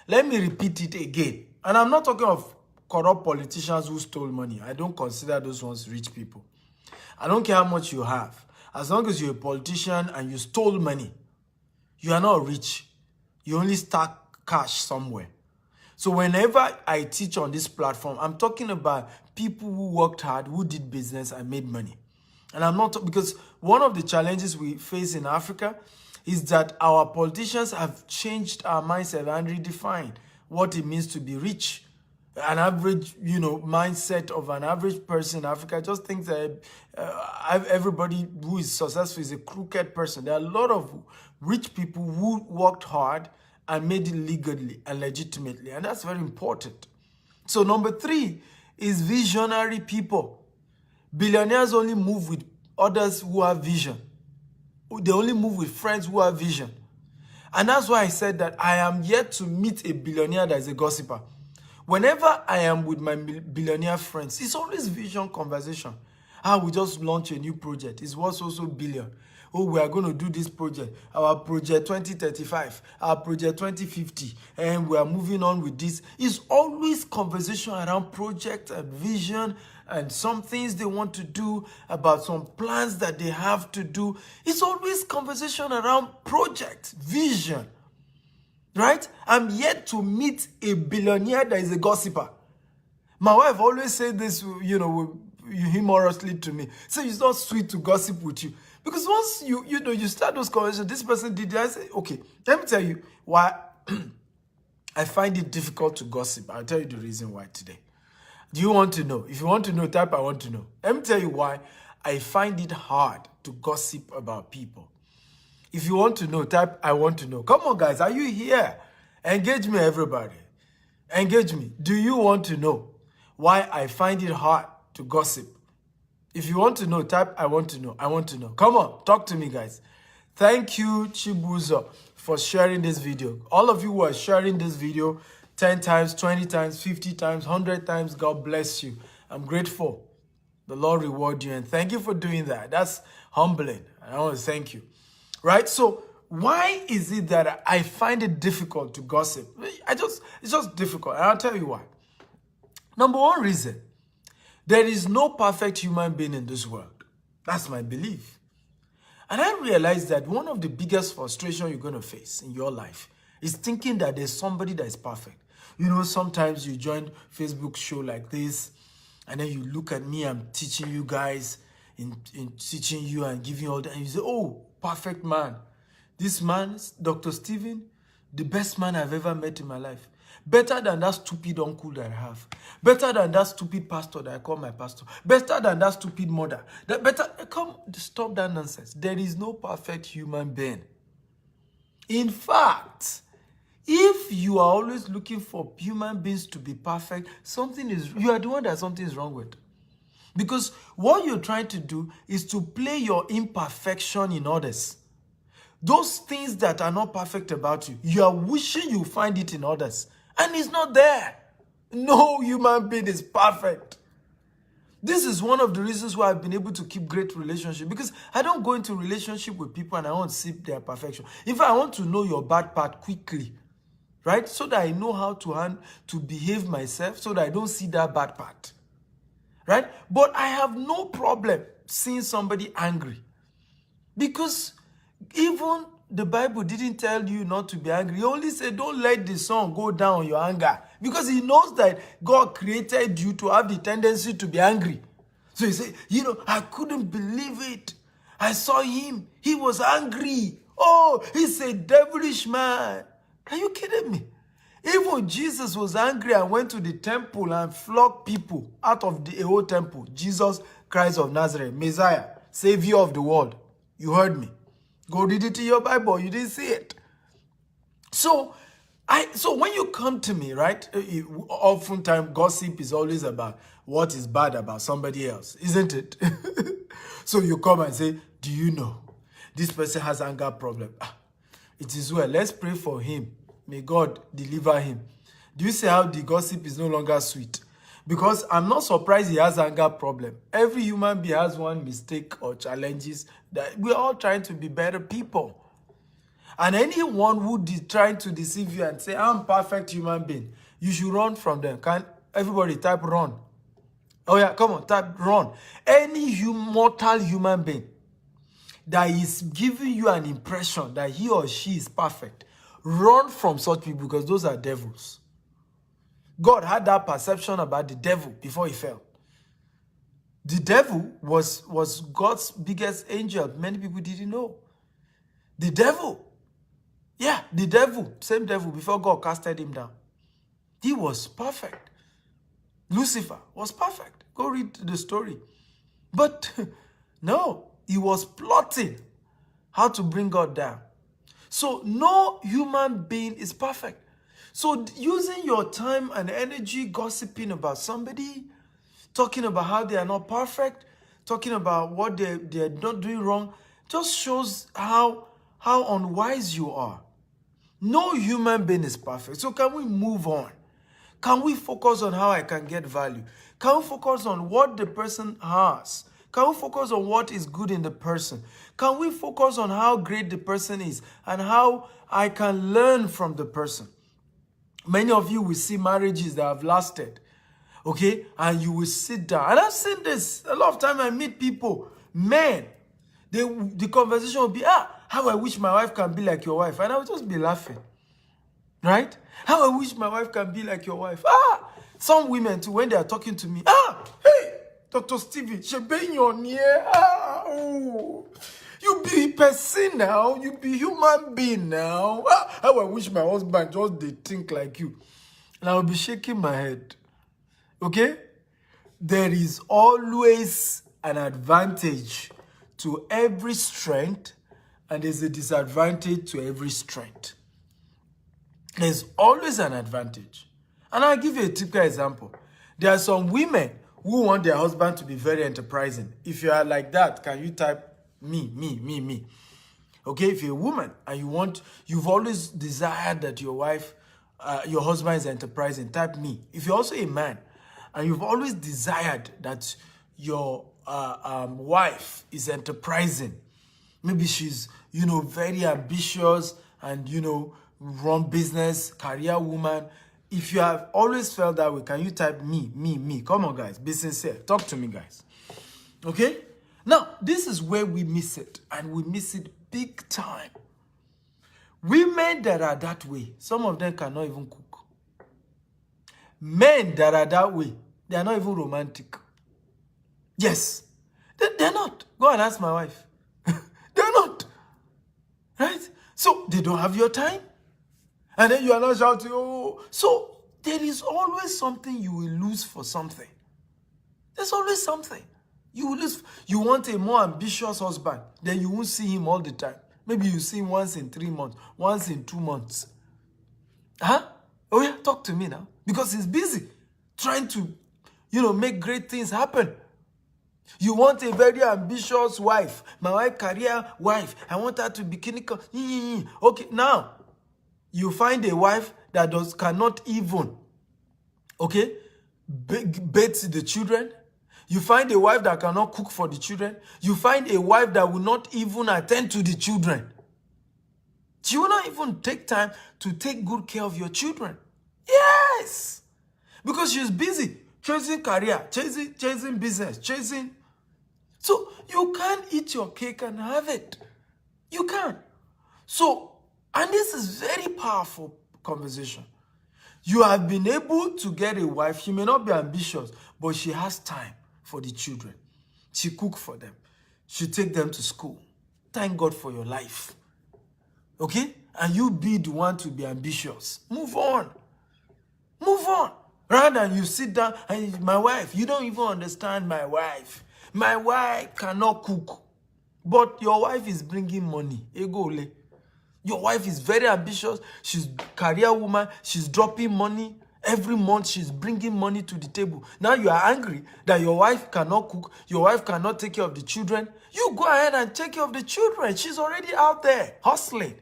Let me repeat it again. And I'm not talking of corrupt politicians who stole money. I don't consider those ones rich people. I don't care how much you have. As long as you're a politician and you stole money, you are not rich. You only stack cash somewhere. So whenever I teach on this platform, I'm talking about people who worked hard, who did business and made money. And I'm not, because one of the challenges we face in Africa is that our politicians have changed our mindset and redefined what it means to be rich. An average, mindset of an average person in Africa just thinks that everybody who is successful is a crooked person. There are a lot of rich people who worked hard and made it legally and legitimately. And that's very important. So number 3 is visionary people. Billionaires only move with others who have vision. They only move with friends who have vision. And that's why I said that I am yet to meet a billionaire that is a gossiper. Whenever I am with my billionaire friends, it's always vision conversation. We just launched a new project. It's worth also billion. Oh, we are going to do this project. Our project 2035, our project 2050, and we are moving on with this. It's always conversation around project and vision and some things they want to do, about some plans that they have to do. It's always conversation around project, vision. Right? I'm yet to meet a billionaire that is a gossiper. My wife always said this, humorously to me. So it's not sweet to gossip with you. Because once you start those conversations, this person did that, I say, okay, let me tell you why I find it difficult to gossip. I'll tell you the reason why today. Do you want to know? If you want to know, type I want to know. Let me tell you why I find it hard to gossip about people. If you want to know, type I want to know. Come on, guys, are you here? Engage me, everybody. Engage me. Do you want to know why I find it hard to gossip? If you want to know, type I want to know. I want to know. Come on, talk to me, guys. Thank you, Chibuzo, for sharing this video. All of you who are sharing this video 10 times, 20 times, 50 times, 100 times, God bless you. I'm grateful. The Lord reward you, and thank you for doing that. That's humbling. I want to thank you. Right? So why is it that I find it difficult to gossip? It's just difficult. And I'll tell you why. Number one reason, there is no perfect human being in this world. That's my belief. And I realized that one of the biggest frustrations you're going to face in your life is thinking that there's somebody that is perfect. Sometimes you join Facebook show like this, and then you look at me, I'm teaching you guys, in teaching you and giving you all that. And you say, oh, perfect man. This man, Dr. Stephen, the best man I've ever met in my life. Better than that stupid uncle that I have. Better than that stupid pastor that I call my pastor. Better than that stupid mother. Come, stop that nonsense. There is no perfect human being. In fact, if you are always looking for human beings to be perfect, you are the one that something is wrong with. Because what you're trying to do is to play your imperfection in others. Those things that are not perfect about you, you are wishing you find it in others. And it's not there. No human being is perfect. This is one of the reasons why I've been able to keep great relationships. Because I don't go into relationship with people and I want to see their perfection. In fact, I want to know your bad part quickly. Right? So that I know how to behave myself so that I don't see that bad part. Right? But I have no problem seeing somebody angry. Because even the Bible didn't tell you not to be angry. He only said, don't let the sun go down on your anger. Because he knows that God created you to have the tendency to be angry. So he said, I couldn't believe it. I saw him. He was angry. Oh, he's a devilish man. Are you kidding me? Even Jesus was angry and went to the temple and flogged people out of the whole temple. Jesus Christ of Nazareth, Messiah, Savior of the world. You heard me. Go read it in your Bible. You didn't see it. So when you come to me, right, oftentimes gossip is always about what is bad about somebody else, isn't it? So you come and say, do you know this person has anger problem? It is well. Let's pray for him. May God deliver him. Do you see how the gossip is no longer sweet? Because I'm not surprised he has anger problem. Every human being has one mistake or challenges. That we're all trying to be better people. And anyone who is trying to deceive you and say, I'm perfect human being, you should run from them. Can everybody type run? Oh yeah, come on, type run. Any mortal human being that is giving you an impression that he or she is perfect, run from such people because those are devils. God had that perception about the devil before he fell. The devil was God's biggest angel. Many people didn't know. The devil. Yeah, the devil. Same devil before God casted him down. He was perfect. Lucifer was perfect. Go read the story. But no, he was plotting how to bring God down. So no human being is perfect. So using your time and energy gossiping about somebody, talking about how they are not perfect, talking about what they're not doing wrong, just shows how unwise you are. No human being is perfect. So can we move on? Can we focus on how I can get value? Can we focus on what the person has? Can we focus on what is good in the person? Can we focus on how great the person is and how I can learn from the person? Many of you will see marriages that have lasted, okay? And you will sit down. And I've seen this. A lot of time I meet people, men, the conversation will be, how I wish my wife can be like your wife. And I will just be laughing, right? How I wish my wife can be like your wife. Some women too, when they are talking to me, hey, Dr. Stevie, she been your near. You be person now. You be human being now. How I wish my husband just did think like you. And I will be shaking my head. Okay? There is always an advantage to every strength, and there's a disadvantage to every strength. There's always an advantage. And I'll give you a typical example. There are some women who want their husband to be very enterprising. If you are like that, can you type me? Okay, if you're a woman and you've always desired that your husband is enterprising, type me. If you're also a man and you've always desired that your wife is enterprising, maybe she's, very ambitious and, run business, career woman. If you have always felt that way, can you type me? Come on, guys. Be sincere. Talk to me, guys. Okay? Now, this is where we miss it. And we miss it big time. Women that are that way, some of them cannot even cook. Men that are that way, they are not even romantic. Yes. They're not. Go and ask my wife. They're not. Right? So they don't have your time. And then you are not shouting, oh. So there is always something you will lose for something. There's always something. You will lose. You want a more ambitious husband, then you won't see him all the time. Maybe you see him once in 3 months, once in 2 months. Huh? Oh yeah, talk to me now. Because he's busy trying to, make great things happen. You want a very ambitious wife. My wife, career wife. I want her to be clinical. Okay, now, you find a wife that cannot even, bathe the children. You find a wife that cannot cook for the children. You find a wife that will not even attend to the children. She will not even take time to take good care of your children. Yes! Because she's busy chasing career, chasing business, chasing. So you can't eat your cake and have it. You can't. So, and this is very powerful conversation. You have been able to get a wife. She may not be ambitious, but she has time for the children. She cook for them. She take them to school. Thank God for your life. Okay? And you be the one to be ambitious. Move on. Move on. Rather than you sit down and my wife, you don't even understand my wife. My wife cannot cook. But your wife is bringing money. Egole. Your wife is very ambitious. She's a career woman. She's dropping money. Every month she's bringing money to the table. Now you are angry that your wife cannot cook. Your wife cannot take care of the children. You go ahead and take care of the children. She's already out there hustling.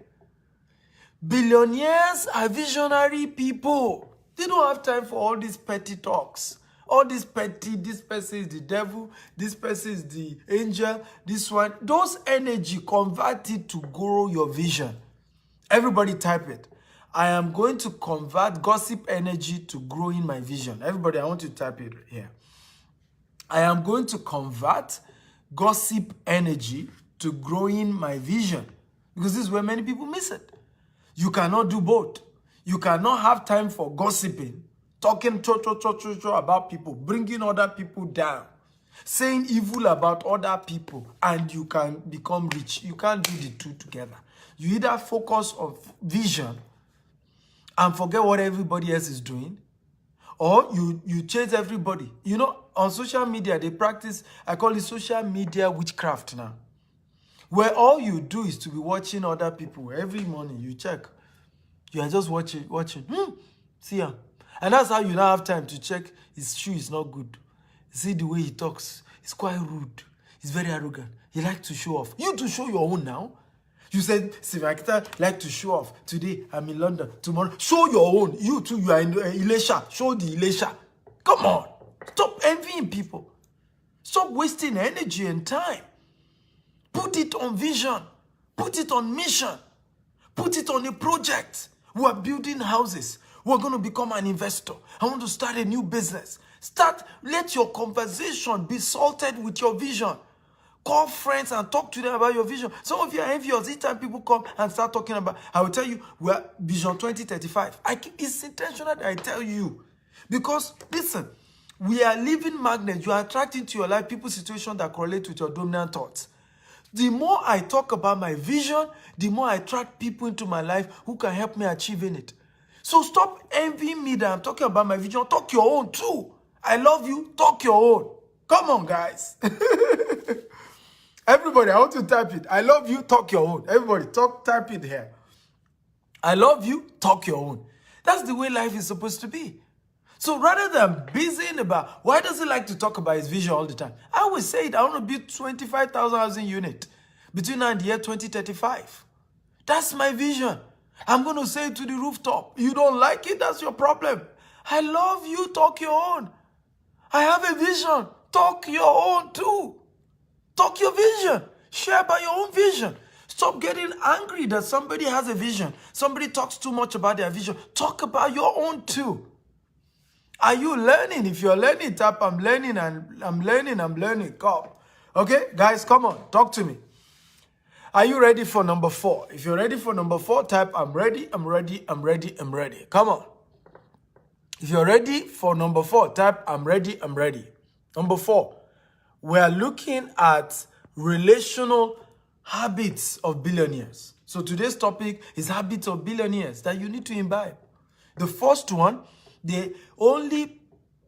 Billionaires are visionary people. They don't have time for all these petty talks. All these petty, this person is the devil, this person is the angel, this one. Those energy, convert it to grow your vision. Everybody type it. I am going to convert gossip energy to growing my vision. Everybody, I want you to type it here. I am going to convert gossip energy to growing my vision. Because this is where many people miss it. You cannot do both. You cannot have time for gossiping, talking about people, bringing other people down, saying evil about other people, and you can become rich. You can't do the two together. You either focus on vision and forget what everybody else is doing, or you chase everybody. On social media, they practice, I call it social media witchcraft now, where all you do is to be watching other people. Every morning you check. You are just watching. See him. And that's how you now have time to check his shoe is not good. See the way he talks. He's quite rude. He's very arrogant. He likes to show off. You to show your own now. You said, Sivakita like to show off. Today, I'm in London. Tomorrow, show your own. You too, you are in Elisha. Show the Elisha. Come on. Stop envying people. Stop wasting energy and time. Put it on vision. Put it on mission. Put it on a project. We are building houses. We're going to become an investor. I want to start a new business. Let your conversation be salted with your vision. Call friends and talk to them about your vision. Some of you are envious. Each time people come and start talking about, I will tell you, we are Vision 2035. It's intentional that I tell you. Because, listen, we are living magnets. You are attracting to your life people's situation that correlate with your dominant thoughts. The more I talk about my vision, the more I attract people into my life who can help me achieving it. So stop envying me that I'm talking about my vision. Talk your own too. I love you. Talk your own. Come on, guys. Everybody, I want to type it. I love you. Talk your own. Everybody, type it here. I love you. Talk your own. That's the way life is supposed to be. So rather than busying about, why does he like to talk about his vision all the time? I always say it, I want to build 25,000 housing units between now and the year 2035. That's my vision. I'm going to say it to the rooftop. You don't like it, that's your problem. I love you, talk your own. I have a vision. Talk your own too. Talk your vision. Share about your own vision. Stop getting angry that somebody has a vision. Somebody talks too much about their vision. Talk about your own too. Are you learning? If you're learning, tap, I'm learning, and I'm learning. Come. Okay, guys, come on, talk to me. Are you ready for number 4? If you're ready for number 4, type, I'm ready. Come on. If you're ready for number 4, type, I'm ready. Number 4, We are looking at relational habits of billionaires. So today's topic is habits of billionaires that you need to imbibe. The first one, they only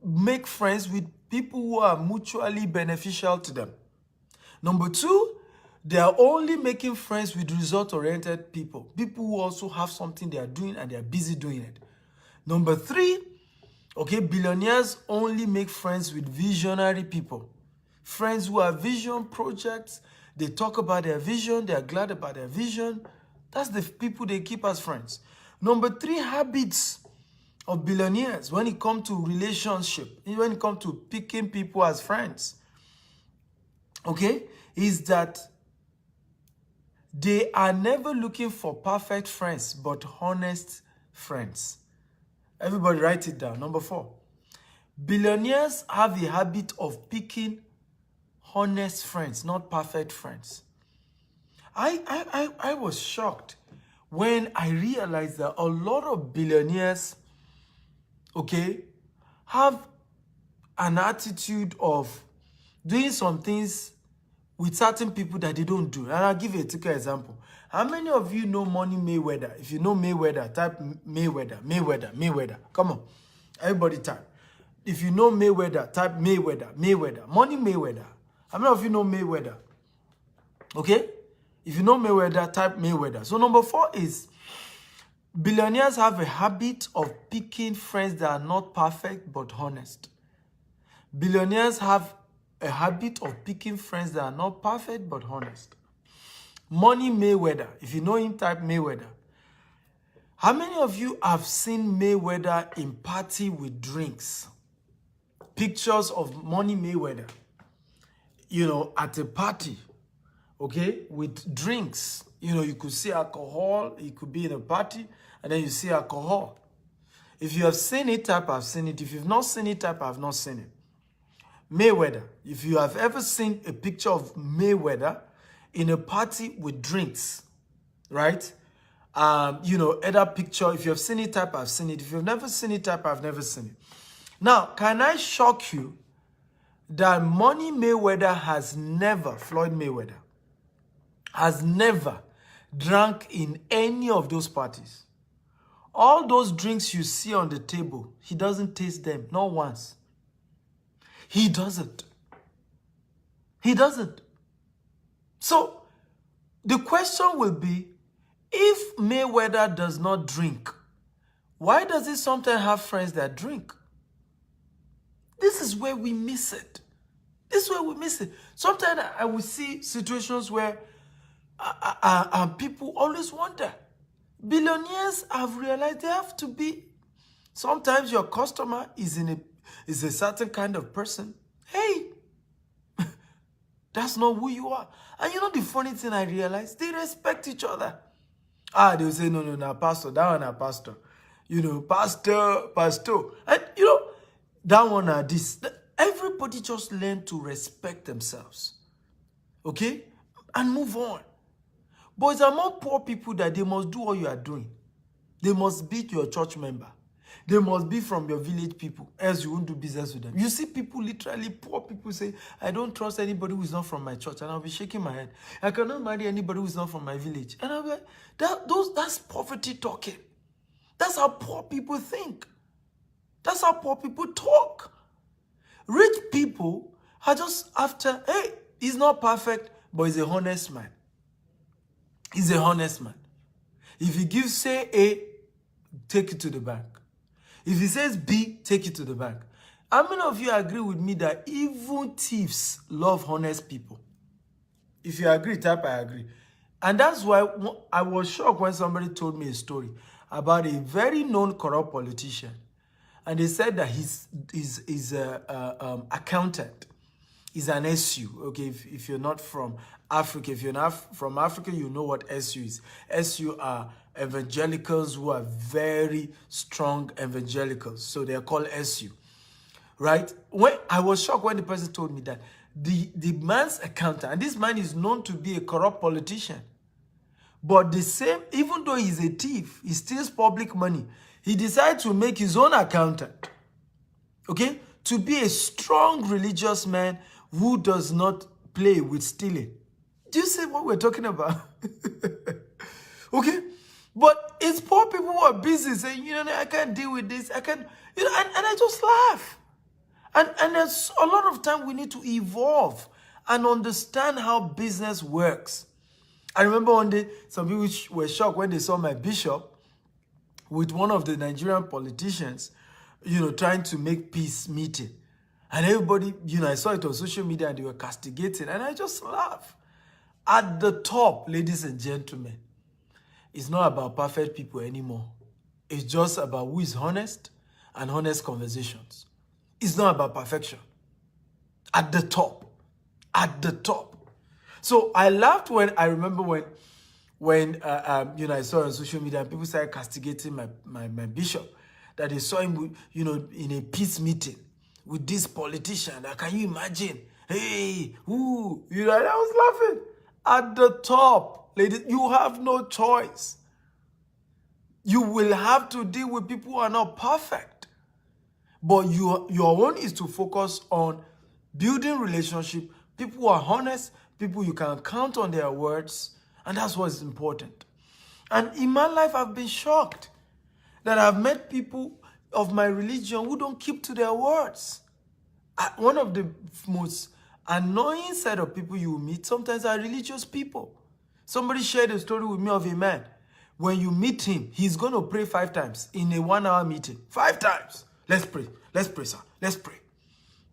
make friends with people who are mutually beneficial to them. Number two, they are only making friends with result-oriented people. People who also have something they are doing and they are busy doing it. Number three, okay, billionaires only make friends with visionary people. Friends who have vision projects, they talk about their vision, they are glad about their vision. That's the people they keep as friends. Number three, habits of billionaires when it comes to relationship, when it comes to picking people as friends, okay, is that they are never looking for perfect friends, but honest friends. Everybody write it down. Number four, billionaires have a habit of picking honest friends, not perfect friends. I was shocked when I realized that a lot of billionaires, okay, have an attitude of doing some things with certain people that they don't do. And I'll give you a typical example. How many of you know Money Mayweather? If you know Mayweather, type Mayweather, Mayweather, Mayweather. Come on. Everybody type. If you know Mayweather, type Mayweather, Mayweather. Money Mayweather. How many of you know Mayweather? Okay? If you know Mayweather, type Mayweather. So number four is billionaires have a habit of picking friends that are not perfect but honest. Billionaires have a habit of picking friends that are not perfect but honest. Money Mayweather. If you know him, type Mayweather. How many of you have seen Mayweather in party with drinks? Pictures of Money Mayweather, you know, at a party, okay, with drinks. You know, you could see alcohol. It could be in a party, and then you see alcohol. If you have seen it, type I've seen it. If you've not seen it, type I've not seen it. Mayweather. If you have ever seen a picture of Mayweather in a party with drinks, right? You know, other picture. If you have seen it, type I've seen it. If you've never seen it, type I've never seen it. Now, can I shock you that Money Mayweather has never, Floyd Mayweather, has never drank in any of those parties? All those drinks you see on the table, he doesn't taste them, not once. He doesn't. He doesn't. So, the question will be, if Mayweather does not drink, why does he sometimes have friends that drink? This is where we miss it. This is where we miss it. Sometimes I will see situations where people always wonder. Billionaires have realized they have to be. Sometimes your customer is a certain kind of person. Hey, that's not who you are. And you know the funny thing I realized? They respect each other. They will say, no, pastor, that one, pastor. You know, pastor. And, you know, that one, this. Everybody just learn to respect themselves. Okay? And move on. But it's among poor people that they must do what you are doing. They must be your church member. They must be from your village people, else you won't do business with them. You see people, literally poor people, say, I don't trust anybody who is not from my church. And I'll be shaking my head. I cannot marry anybody who is not from my village. And I'll be like, that's poverty talking. That's how poor people think. That's how poor people talk. Rich people are just after, hey, he's not perfect, but he's a honest man. He's a honest man. If he gives, say, A, take it to the bank. If he says B, take it to the bank. How many of you agree with me that even thieves love honest people? If you agree, type I agree. And that's why I was shocked when somebody told me a story about a very known corrupt politician. And they said that his accountant is an SU. Okay, if you're not from Africa, if you're not from Africa, you know what SU is. SU are evangelicals who are very strong evangelicals. So they're called SU, right? When I was shocked when the person told me that the man's accountant, and this man is known to be a corrupt politician, but the same, even though he's a thief, he steals public money, he decided to make his own accountant, okay, to be a strong religious man who does not play with stealing. Do you see what we're talking about? Okay? But it's poor people who are busy saying, I can't deal with this. I can't, and I just laugh. And there's a lot of time we need to evolve and understand how business works. I remember one day, some people were shocked when they saw my bishop with one of the Nigerian politicians, trying to make peace meeting. And everybody, I saw it on social media and they were castigating. And I just laugh. At the top, ladies and gentlemen, it's not about perfect people anymore. It's just about who is honest and honest conversations. It's not about perfection. At the top. At the top. So I laughed when I remember when I saw on social media people started castigating my bishop, that they saw him, in a peace meeting with this politician. Can you imagine? Hey, who? I was laughing. At the top, ladies, you have no choice. You will have to deal with people who are not perfect. But your own is to focus on building relationship, people who are honest, people you can count on their words, and that's what's important. And in my life, I've been shocked that I've met people of my religion who don't keep to their words. One of the most annoying set of people you will meet sometimes are religious people. Somebody shared a story with me of a man. When you meet him, he's going to pray 5 times in a 1-hour meeting. 5 times. Let's pray. Let's pray, sir. Let's pray.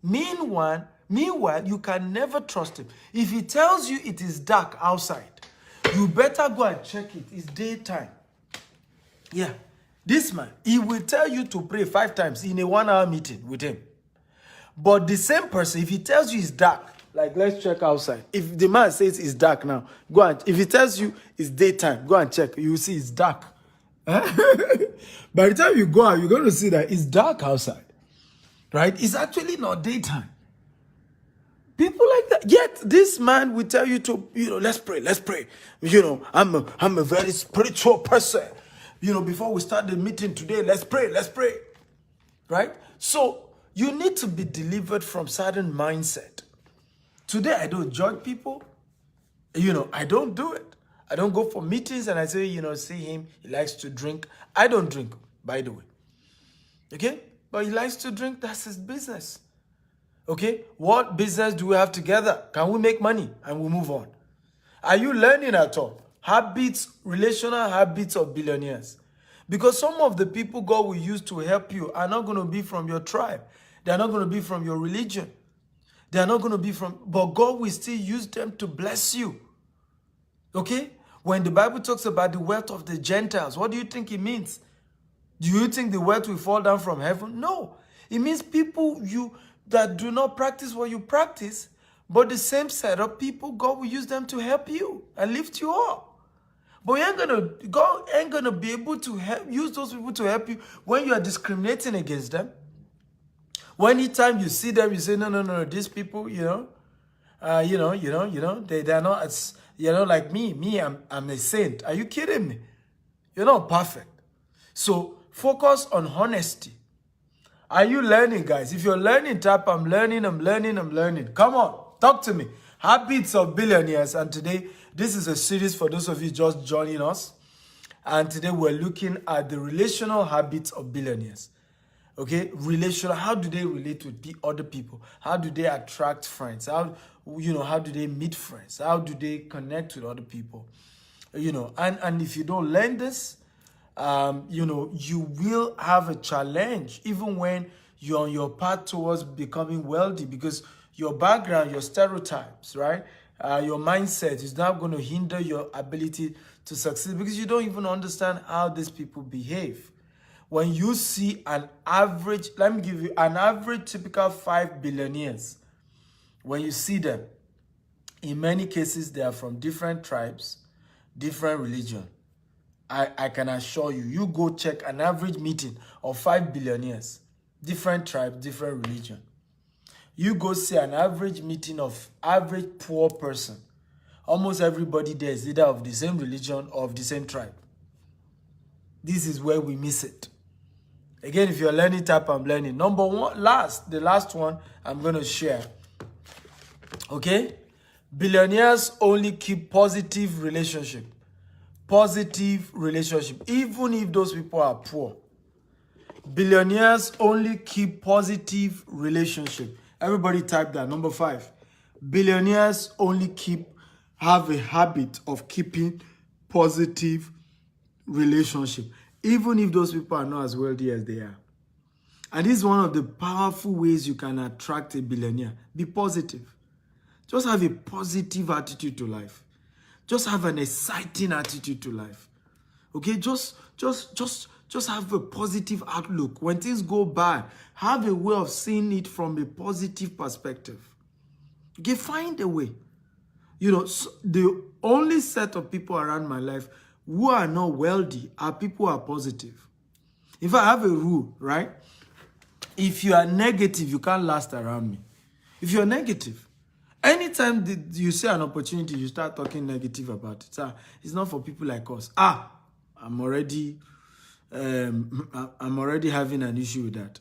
Meanwhile, you can never trust him. If he tells you it is dark outside, you better go and check it. It's daytime. Yeah. This man, he will tell you to pray 5 times in a 1-hour meeting with him. But the same person, if he tells you it's dark, like let's check outside. If the man says it's dark now, go and, if he tells you it's daytime, go and check. You will see it's dark. By the time you go out, you're going to see that it's dark outside. Right? It's actually not daytime. People like that. Yet this man will tell you to, let's pray, let's pray. I'm a very spiritual person. Before we start the meeting today, let's pray, let's pray. Right? So you need to be delivered from certain mindset. Today, I don't judge people. I don't do it. I don't go for meetings and I say, see him, he likes to drink. I don't drink, by the way. Okay? But he likes to drink, that's his business. Okay? What business do we have together? Can we make money? And we move on. Are you learning at all? Relational habits of billionaires. Because some of the people God will use to help you are not going to be from your tribe. They are not going to be from your religion. They are not going to be but God will still use them to bless you. Okay? When the Bible talks about the wealth of the Gentiles, what do you think it means? Do you think the wealth will fall down from heaven? No. It means people that do not practice what you practice, but the same set of people, God will use them to help you and lift you up. But God ain't gonna be able to use those people to help you when you are discriminating against them. When anytime you see them, you say, no, these people, they are not as, like me, I'm a saint. Are you kidding me? You're not perfect. So focus on honesty. Are you learning, guys? If you're learning, type, I'm learning. Come on, talk to me. Habits of Billionaires. And today, this is a series for those of you just joining us. And today we're looking at the relational habits of billionaires. Okay, relational. How do they relate with other people? How do they attract friends? How do they meet friends? How do they connect with other people? And if you don't learn this, you will have a challenge even when you're on your path towards becoming wealthy, because your background, your stereotypes, right? Your mindset is not going to hinder your ability to succeed because you don't even understand how these people behave. When you see an average, let me give you an average typical 5 billionaires. When you see them, in many cases, they are from different tribes, different religion. I can assure you, you go check an average meeting of 5 billionaires, different tribes, different religion. You go see an average meeting of average poor person. Almost everybody there is either of the same religion or of the same tribe. This is where we miss it. Again, if you're learning, type I'm learning. Number one, the last one I'm going to share Okay? Billionaires only keep positive relationship. Positive relationship. Even if those people are poor. Billionaires only keep positive relationship. Everybody type that. Number 5. Billionaires only have a habit of keeping positive relationship. Even if those people are not as wealthy as they are. And this is one of the powerful ways you can attract a billionaire. Be positive. Just have a positive attitude to life. Just have an exciting attitude to life. Okay, just have a positive outlook. When things go bad, have a way of seeing it from a positive perspective. Okay, find a way. You know, the only set of people around my life who are not wealthy are people who are positive. If I have a rule, right? If you are negative, you can't last around me. If you're negative, anytime you see an opportunity, you start talking negative about it. It's not for people like us. I'm already having an issue with that.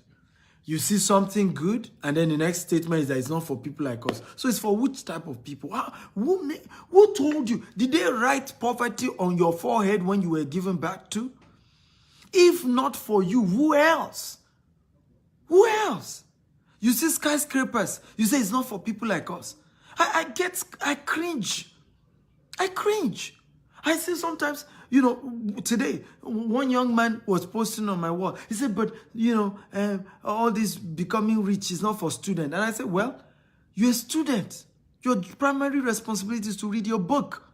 You see something good, and then the next statement is that it's not for people like us. So it's for which type of people? Who told you? Did they write poverty on your forehead when you were given back to? If not for you, who else? Who else? You see skyscrapers. You say it's not for people like us. I cringe. I cringe. I see sometimes, you know, today, one young man was posting on my wall. He said, but, you know, all this becoming rich is not for students. And I said, well, you're a student. Your primary responsibility is to read your book.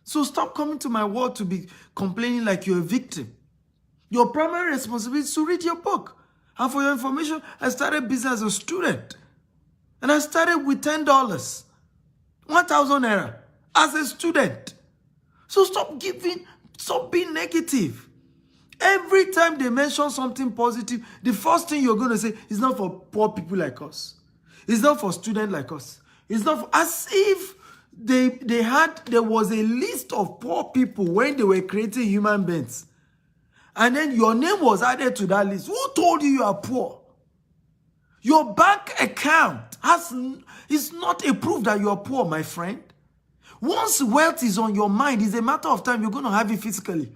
So stop coming to my wall to be complaining like you're a victim. Your primary responsibility is to read your book. And for your information, I started business as a student. And I started with $10, 1,000 naira as a student. So stop being negative. Every time they mention something positive, the first thing you're going to say is not for poor people like us. It's not for students like us. It's not for, as if there was a list of poor people when they were creating human beings. And then your name was added to that list. Who told you are poor? Your bank account is not a proof that you are poor, my friend. Once wealth is on your mind, it's a matter of time you're going to have it physically.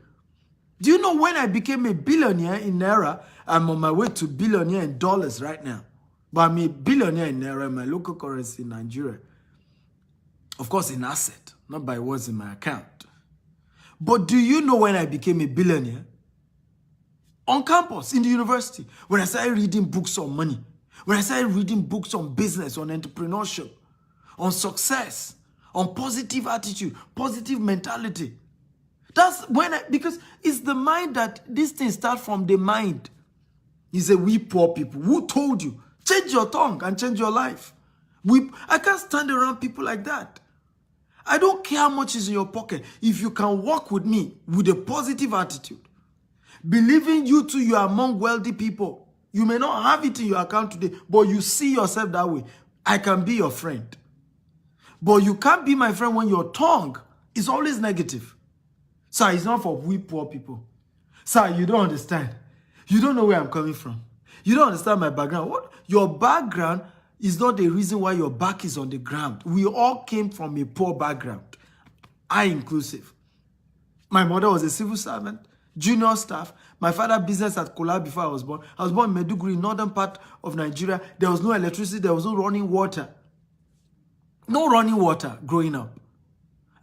Do you know when I became a billionaire in Naira, I'm on my way to billionaire in dollars right now. But I'm a billionaire in Naira, in my local currency in Nigeria. Of course, in asset, not by what's in my account. But do you know when I became a billionaire? On campus, in the university, when I started reading books on money, when I started reading books on business, on entrepreneurship, on success, on positive attitude, positive mentality. That's when because it's the mind that these things start from the mind. You say, we poor people. Who told you? Change your tongue and change your life. I can't stand around people like that. I don't care how much is in your pocket. If you can walk with me with a positive attitude, believing you too, you are among wealthy people. You may not have it in your account today, but you see yourself that way. I can be your friend. But you can't be my friend when your tongue is always negative. Sir, it's not for we poor people. Sir, you don't understand. You don't know where I'm coming from. You don't understand my background. What? Your background is not the reason why your back is on the ground. We all came from a poor background. I inclusive. My mother was a civil servant, junior staff. My father business at Kola before I was born. I was born in Maiduguri, northern part of Nigeria. There was no electricity. There was no running water. No running water growing up.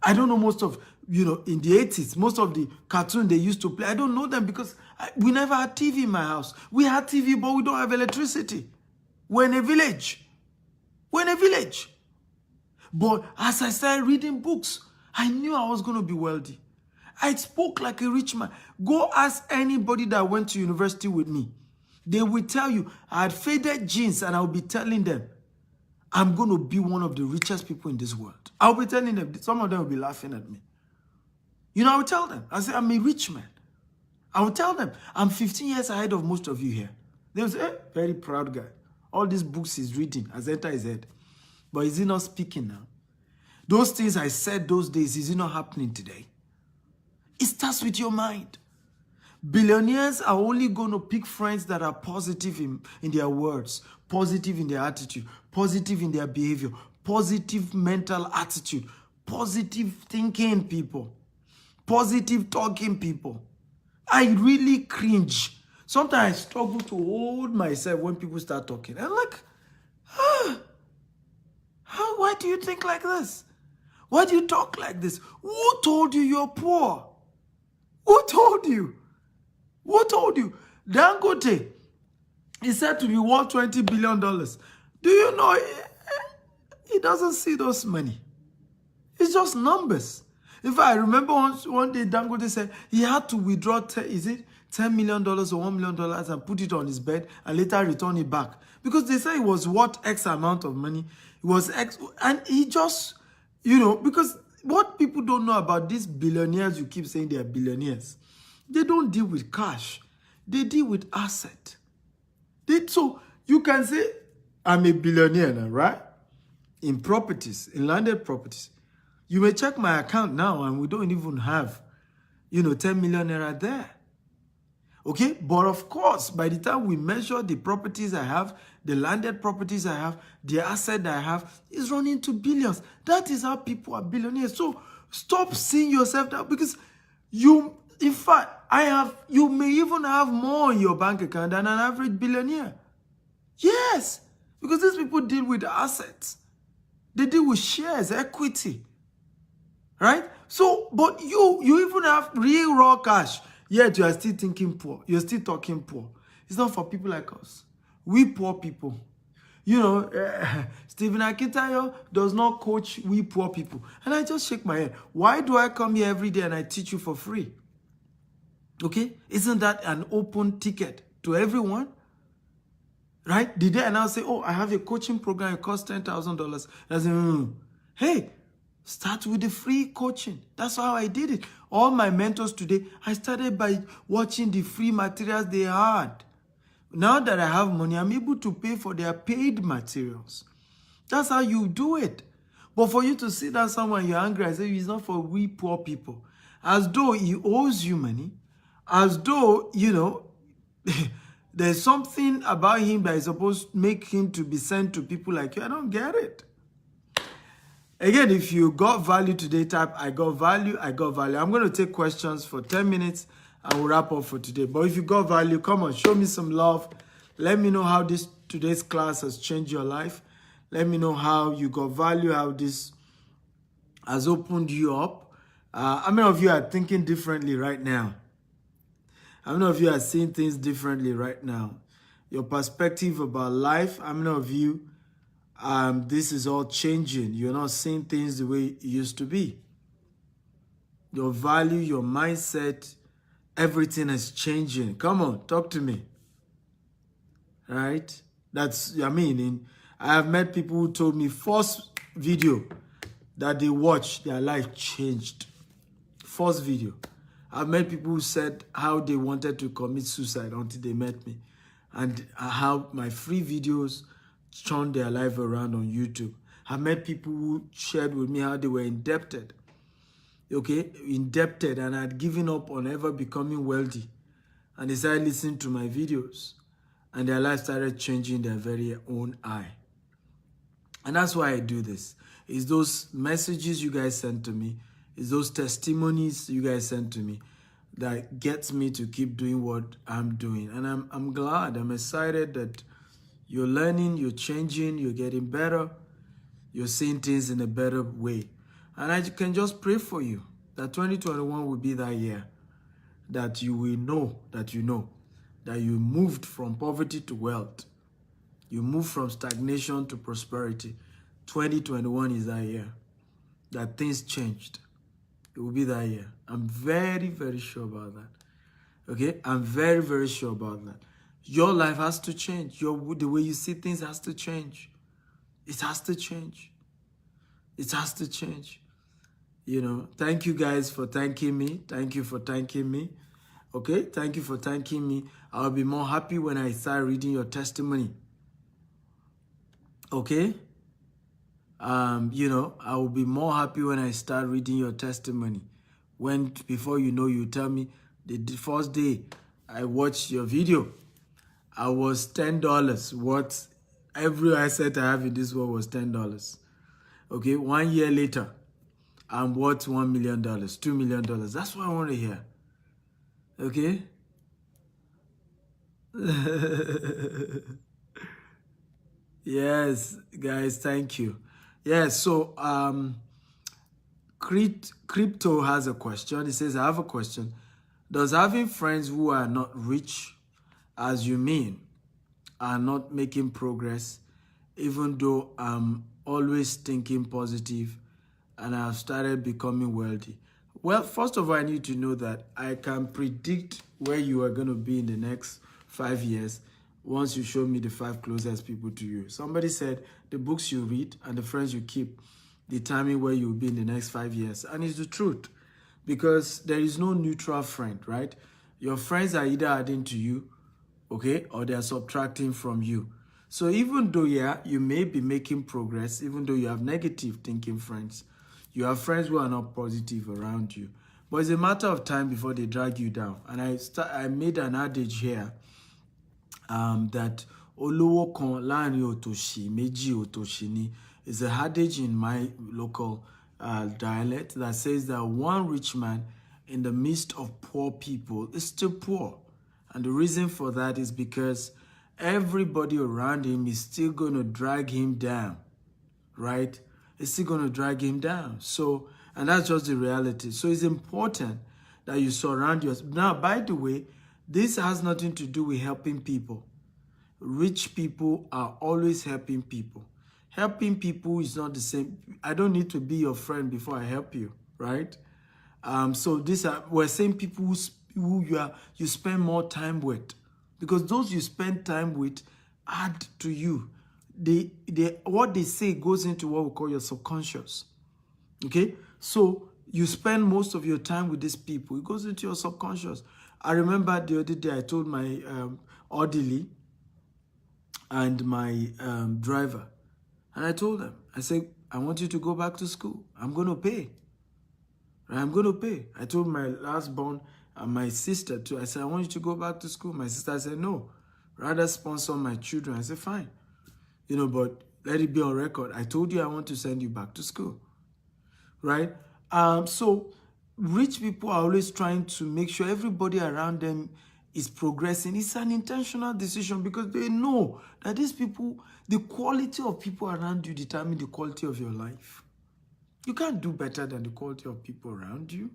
I don't know most of, in the 80s, most of the cartoons they used to play. I don't know them because we never had TV in my house. We had TV, but we don't have electricity. We're in a village. But as I started reading books, I knew I was going to be wealthy. I spoke like a rich man. Go ask anybody that went to university with me. They will tell you, I had faded jeans and I will be telling them, I'm going to be one of the richest people in this world. I'll be telling them, some of them will be laughing at me. I will tell them, I say, I'm a rich man. I will tell them, I'm 15 years ahead of most of you here. They will say, very proud guy. All these books he's reading has entered his head. But is he not speaking now? Those things I said those days, is it not happening today? It starts with your mind. Billionaires are only going to pick friends that are positive in their words, positive in their attitude, positive in their behavior, positive mental attitude, positive thinking people, positive talking people. I really cringe. Sometimes I struggle to hold myself when people start talking. I'm like, why do you think like this? Why do you talk like this? Who told you you're poor? Who told you? Who told you? Dangote is said to be worth $20 billion. Do you know he doesn't see those money? It's just numbers. In fact, I remember one day Dangote said he had to withdraw $10 million or $1 million and put it on his bed and later return it back. Because they say it was worth X amount of money. It was X. And he just, because what people don't know about these billionaires, you keep saying they are billionaires. They don't deal with cash. They deal with asset. So you can say, I'm a billionaire now, right? In properties, in landed properties. You may check my account now and we don't even have, 10 million naira there. Okay? But of course, by the time we measure the properties I have, the landed properties I have, the asset I have, is running to billions. That is how people are billionaires. So stop seeing yourself down because in fact, you may even have more in your bank account than an average billionaire. Yes, because these people deal with assets. They deal with shares, equity. Right? So, but you even have real raw cash, yet you are still thinking poor. You're still talking poor. It's not for people like us. We poor people. Stephen Akintayo does not coach we poor people. And I just shake my head. Why do I come here every day and I teach you for free? Okay? Isn't that an open ticket to everyone? Right? The day I now say, oh, I have a coaching program, it costs $10,000. I say, hey, start with the free coaching. That's how I did it. All my mentors today, I started by watching the free materials they had. Now that I have money, I'm able to pay for their paid materials. That's how you do it. But for you to sit down somewhere and you're angry, I say, it's not for we poor people. As though he owes you money. As though, there's something about him that is supposed to make him to be sent to people like you. I don't get it. Again, if you got value today, type I got value, I got value. I'm going to take questions for 10 minutes and we'll wrap up for today. But if you got value, come on, show me some love. Let me know how today's class has changed your life. Let me know how you got value, how this has opened you up. How many of you are thinking differently right now? How many of you are seeing things differently right now? Your perspective about life, how many of you, this is all changing. You're not seeing things the way it used to be. Your value, your mindset, everything is changing. Come on, talk to me. Right? I have met people who told me first video that they watched, their life changed. First video. I've met people who said how they wanted to commit suicide until they met me. And how my free videos turned their life around on YouTube. I've met people who shared with me how they were indebted. Okay? Indebted and had given up on ever becoming wealthy. And they started listening to my videos. And their life started changing their very own eye. And that's why I do this. It's those messages you guys send to me. It's those testimonies you guys send to me that gets me to keep doing what I'm doing. And I'm glad, I'm excited that you're learning, you're changing, you're getting better, you're seeing things in a better way. And I can just pray for you that 2021 will be that year that you will know that you moved from poverty to wealth. You moved from stagnation to prosperity. 2021 is that year that things changed. It will be that year. I'm very, very sure about that. Okay? I'm very, very sure about that. Your life has to change. The way you see things has to change. It has to change. It has to change. Thank you guys for thanking me. Thank you for thanking me. Okay? Thank you for thanking me. I'll be more happy when I start reading your testimony. Okay? I will be more happy when I start reading your testimony. Before you tell me the first day I watched your video, I was $10. Every asset I have in this world was $10. Okay, 1 year later, I'm worth $1 million, $2 million. That's what I want to hear. Okay? Yes, guys, thank you. Yeah, so Crypto has a question. He says, I have a question. Does having friends who are not rich, as you mean, are not making progress, even though I'm always thinking positive and I've started becoming wealthy? Well, first of all, I need to know that I can predict where you are going to be in the next 5 years once you show me the 5 closest people to you. Somebody said the books you read and the friends you keep determine where you'll be in the next 5 years. And it's the truth, because there is no neutral friend, right? Your friends are either adding to you, okay, or they're subtracting from you. So even though, yeah, you may be making progress, even though you have negative thinking friends, you have friends who are not positive around you. But it's a matter of time before they drag you down. And I made an adage here that olówó kan láàrin òtòṣì méjì òtòṣì ni is a adage in my local dialect that says that one rich man in the midst of poor people is still poor. And the reason for that is because everybody around him is still going to drag him down, right? It's still going to drag him down. So, and that's just the reality. So it's important that you surround yourself. Now, by the way, this has nothing to do with helping people. Rich people are always helping people. Helping people is not the same. I don't need to be your friend before I help you, right? So we're saying people who you spend more time with, because those you spend time with add to you. What they say goes into what we call your subconscious. Okay, so you spend most of your time with these people. It goes into your subconscious. I remember the other day I told my orderly and my driver, and I told them, I said, I want you to go back to school. I'm going to pay. I'm going to pay. I told my last born and my sister too. I said, I want you to go back to school. My sister said, no, rather sponsor my children. I said, fine. But let it be on record. I told you I want to send you back to school, right? So rich people are always trying to make sure everybody around them is progressing. It's an intentional decision because they know that these people, the quality of people around you determine the quality of your life. You can't do better than the quality of people around you.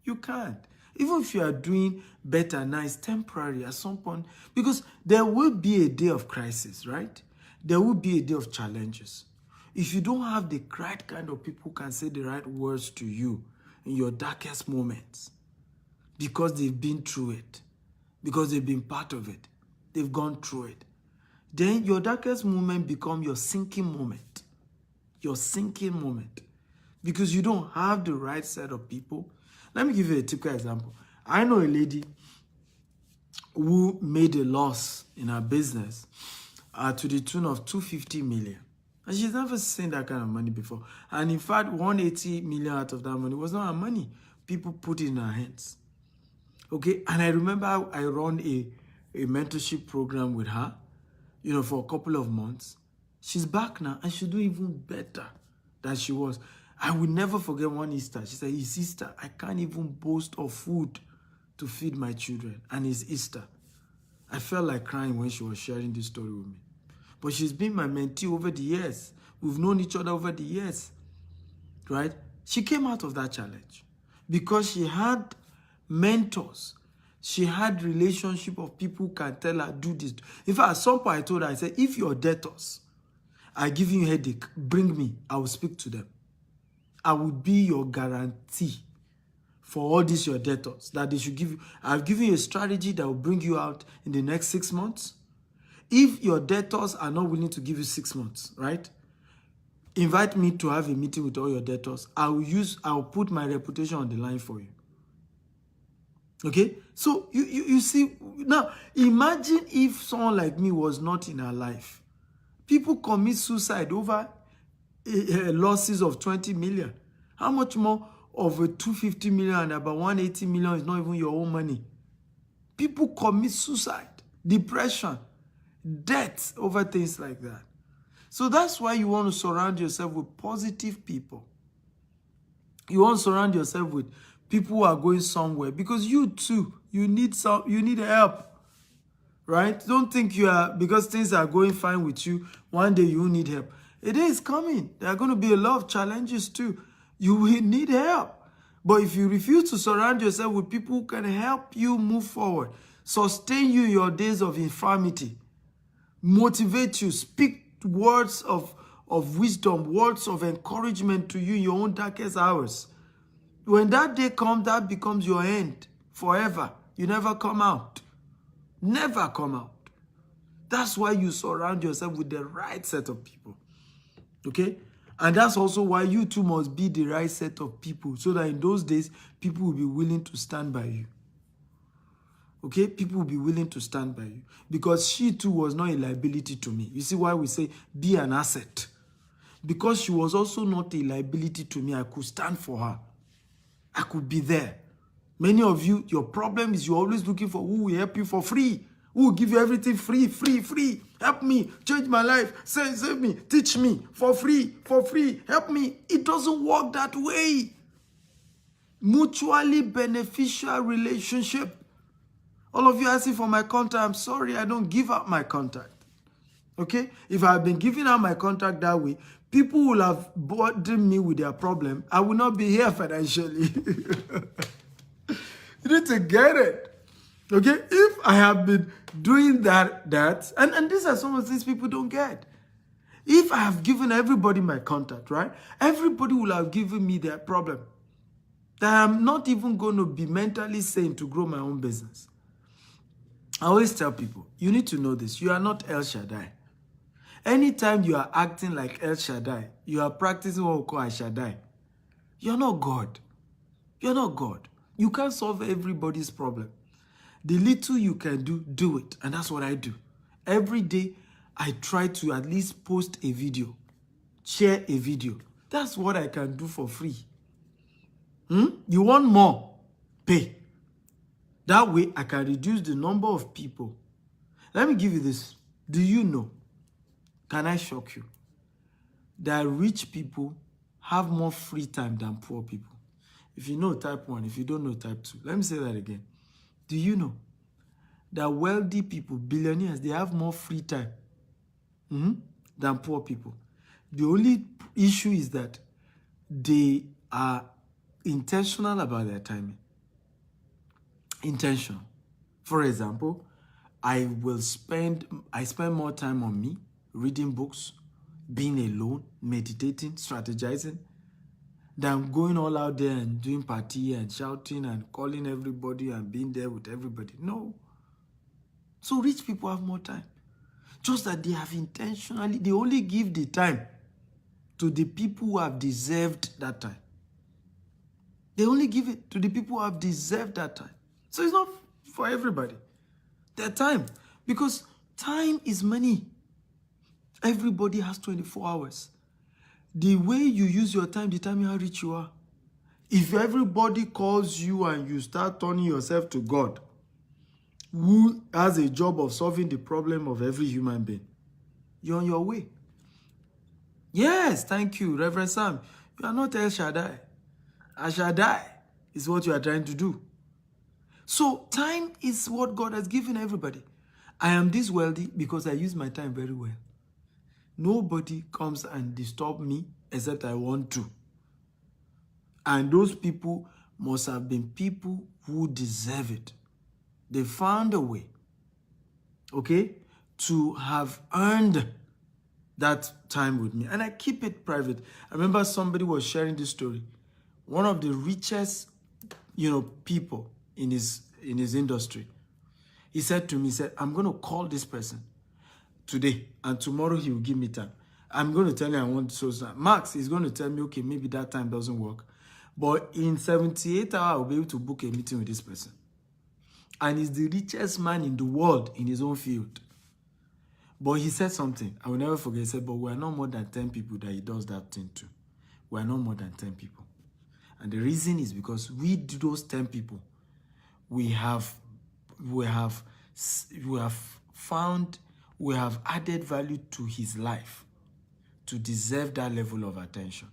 You can't. Even if you are doing better now, it's temporary at some point, because there will be a day of crisis, right? There will be a day of challenges. If you don't have the right kind of people who can say the right words to you in your darkest moments, because they've been through it, because they've been part of it, they've gone through it, then your darkest moment becomes your sinking moment. Your sinking moment. Because you don't have the right set of people. Let me give you a typical example. I know a lady who made a loss in her business to the tune of 250 million. And she's never seen that kind of money before. And in fact, 180 million out of that money was not her money. People put it in her hands. Okay, and I remember I run a mentorship program with her, for a couple of months. She's back now, and she's doing even better than she was. I will never forget one Easter. She said, it's Easter. I can't even boast of food to feed my children. And it's Easter. I felt like crying when she was sharing this story with me. But she's been my mentee over the years. We've known each other over the years. Right? She came out of that challenge because she had mentors. She had relationship of people who can tell her, do this. In fact, at some point I told her, I said, if your debtors are giving you a headache, bring me. I will speak to them. I will be your guarantee for all these your debtors that they should give you. I've given you a strategy that will bring you out in the next 6 months. If your debtors are not willing to give you 6 months, right? Invite me to have a meeting with all your debtors. I'll put my reputation on the line for you. Okay? So you see, now imagine if someone like me was not in her life. People commit suicide over losses of 20 million. How much more of a 250 million and about 180 million is not even your own money? People commit suicide, depression, death over things like that. So that's why you want to surround yourself with positive people. You want to surround yourself with people who are going somewhere, because you too, you need help. Right? Don't think you are, because things are going fine with you, one day you need help. A day is coming. There are going to be a lot of challenges too. You will need help. But if you refuse to surround yourself with people who can help you move forward, sustain you in your days of infirmity, motivate you, speak words of wisdom, words of encouragement to you in your own darkest hours, when that day comes, that becomes your end forever. You never come out. Never come out. That's why you surround yourself with the right set of people. Okay? And that's also why you too must be the right set of people, so that in those days, people will be willing to stand by you. Okay? People will be willing to stand by you. Because she too was not a liability to me. You see why we say be an asset? Because she was also not a liability to me. I could stand for her. I could be there. Many of you, your problem is you're always looking for who will help you for free. Who will give you everything free, free, free. Help me, change my life, save me, teach me, for free, help me. It doesn't work that way. Mutually beneficial relationship. All of you asking for my contact, I'm sorry, I don't give out my contact. Okay? If I had been giving out my contact that way, people will have burdened me with their problem. I will not be here financially. You need to get it. Okay? If I have been doing that, and these are some of the things people don't get. If I have given everybody my contact, right? Everybody will have given me their problem. That I'm not even going to be mentally sane to grow my own business. I always tell people, you need to know this. You are not El Shaddai. Anytime you are acting like El Shaddai, you are practicing what we call El Shaddai. You're not God. You're not God. You can't solve everybody's problem. The little you can do, do it. And that's what I do. Every day, I try to at least post a video, share a video. That's what I can do for free. You want more? Pay. That way, I can reduce the number of people. Let me give you this. Do you know? Can I shock you? That rich people have more free time than poor people. If you know, type 1. If you don't know, type 2. Let me say that again. Do you know that wealthy people, billionaires, they have more free time than poor people? The only issue is that they are intentional about their timing. Intentional. For example, I spend more time on me, reading books, being alone, meditating, strategizing, than going all out there and doing party and shouting and calling everybody and being there with everybody. No. So rich people have more time. Just that they have intentionally, they only give the time to the people who have deserved that time. They only give it to the people who have deserved that time. So it's not for everybody. Their time. Because time is money. Everybody has 24 hours. The way you use your time determines how rich you are. If everybody calls you and you start turning yourself to God, who has a job of solving the problem of every human being, you're on your way. Yes, thank you, Reverend Sam. You are not El Shaddai. El Shaddai is what you are trying to do. So time is what God has given everybody. I am this wealthy because I use my time very well. Nobody comes and disturb me except I want to. And those people must have been people who deserve it. They found a way, okay, to have earned that time with me. And I keep it private. I remember somebody was sharing this story. One of the richest, people in his industry. He said to me, I'm going to call this person today, and tomorrow he will give me time. I'm going to tell him I want so Max is going to tell me, okay, maybe that time doesn't work. But in 78 hours, I'll be able to book a meeting with this person. And he's the richest man in the world in his own field. But he said something, I will never forget. He said, but we are not more than 10 people that he does that thing to. We are not more than 10 people. And the reason is because we do those 10 people. We have added value to his life. to deserve that level of attention.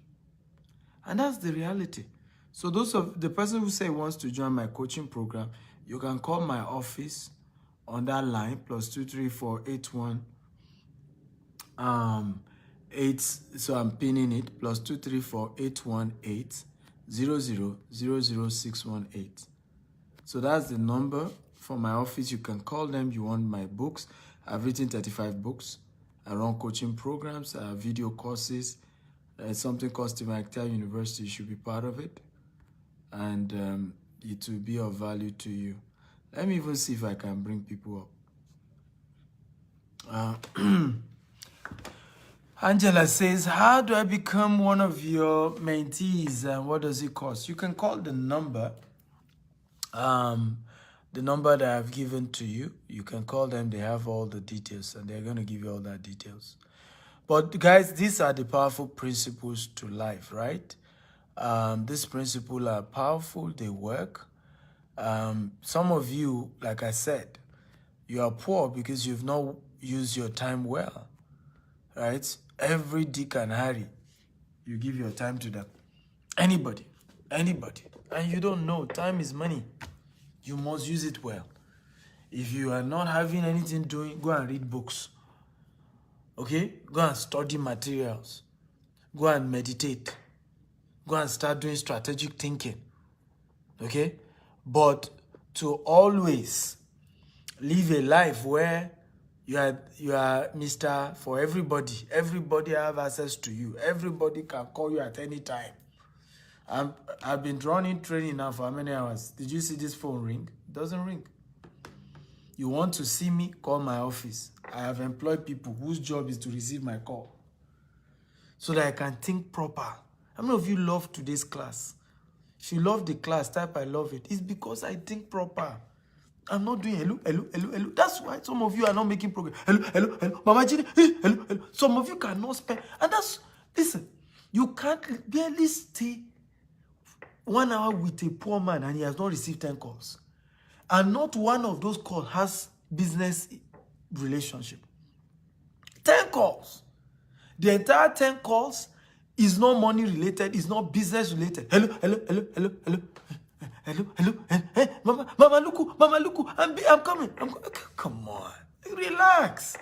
And that's the reality. So those of the person who say wants to join my coaching program, you can call my office on that line, +23481 8. So I'm pinning it, +2348180000618. So that's the number for my office. You can call them. You want my books. I've written 35 books. I run coaching programs, video courses. Something called Stephen University. You should be part of it. And it will be of value to you. Let me even see if I can bring people up. Angela says, how do I become one of your mentees and what does it cost? You can call the number that I've given to you. You can call them. They have all the details and they're going to give you all that details. But guys, these are the powerful principles to life, right? These principles are powerful. They work. Some of you, like I said, you are poor because you've not used your time well, right? Every Dick and Harry, you give your time to them. Anybody. And you don't know. Time is money. You must use it well. If you are not having anything doing, go and read books. Okay? Go and study materials. Go and meditate. Go and start doing strategic thinking. Okay? But to always live a life where you are Mr. for everybody. Everybody have access to you. Everybody can call you at any time. I've been running training now for how many hours? Did you see this phone ring? It doesn't ring. You want to see me? Call my office. I have employed people whose job is to receive my call so that I can think proper. How many of you love today's class? If you love the class, type I love it. It's because I think proper. I'm not doing hello. That's why some of you are not making progress. Hello. Mama Jenny, hello. Some of you cannot spend. And listen, you can't barely stay 1 hour with a poor man and he has not received 10 calls. And not one of those calls has business relationship. 10 calls. The entire 10 calls is not money related, is not business related. Hello. Hey, Mama Luku, I'm coming. Come on. Relax.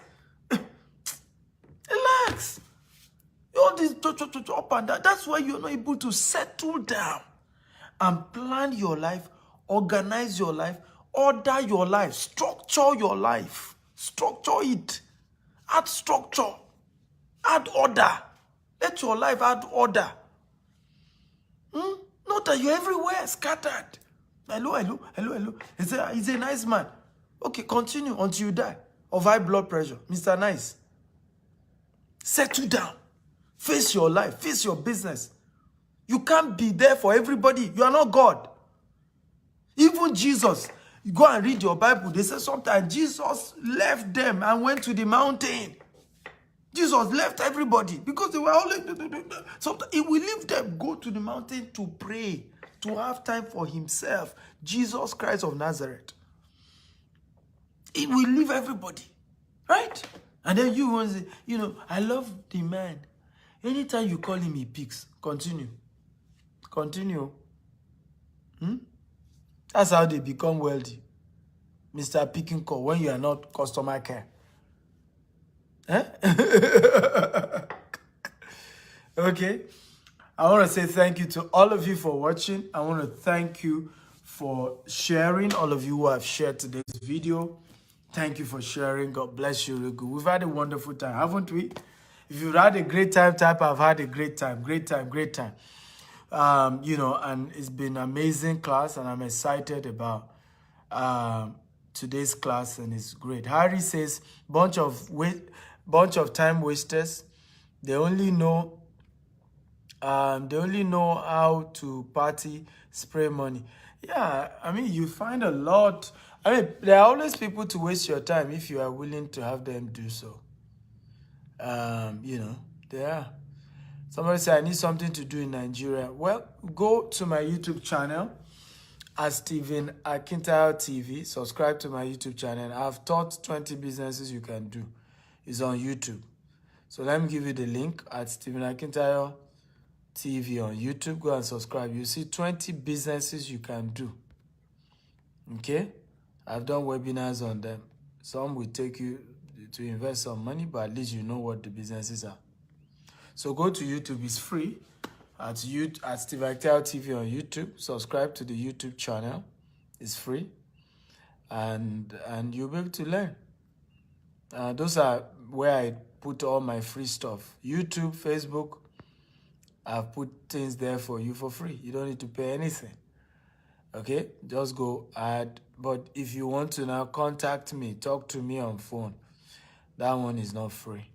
Relax. All this up and down. That's why you're not able to settle down and plan your life, organize your life, order your life, structure your life. Structure it. Add structure. Add order. Let your life add order. Not that you're everywhere, scattered. Hello. He's a nice man. Okay, continue until you die of high blood pressure. Mr. Nice. Settle down. Face your life. Face your business. You can't be there for everybody. You are not God. Even Jesus, you go and read your Bible. They say sometimes Jesus left them and went to the mountain. Jesus left everybody because they were all... Sometimes he will leave them, go to the mountain to pray, to have time for himself. Jesus Christ of Nazareth. He will leave everybody. Right? And then you want to say, I love the man. Anytime you call him, he picks. Continue. That's how they become wealthy. Mr. Picking Call, when you are not customer care. Okay. I want to say thank you to all of you for watching. I want to thank you for sharing. All of you who have shared today's video. Thank you for sharing. God bless you. We've had a wonderful time, haven't we? If you've had a great time, type I've had a great time. Great time. And it's been an amazing class, and I'm excited about today's class, and it's great. Harry says, bunch of time wasters. They only know how to party, spray money. Yeah, I mean, you find a lot. I mean, there are always people to waste your time if you are willing to have them do so. There are. Somebody said, I need something to do in Nigeria. Well, go to my YouTube channel at Stephen Akintayo TV. Subscribe to my YouTube channel. I've taught 20 businesses you can do. It's on YouTube. So let me give you the link at Stephen Akintayo TV on YouTube. Go and subscribe. You see 20 businesses you can do. Okay? I've done webinars on them. Some will take you to invest some money, but at least you know what the businesses are. So go to YouTube. It's free. At Steve Akintayo TV on YouTube. Subscribe to the YouTube channel. It's free. And you'll be able to learn. Those are where I put all my free stuff. YouTube, Facebook, I've put things there for you for free. You don't need to pay anything. Okay? Just go add. But if you want to now contact me, talk to me on phone, that one is not free.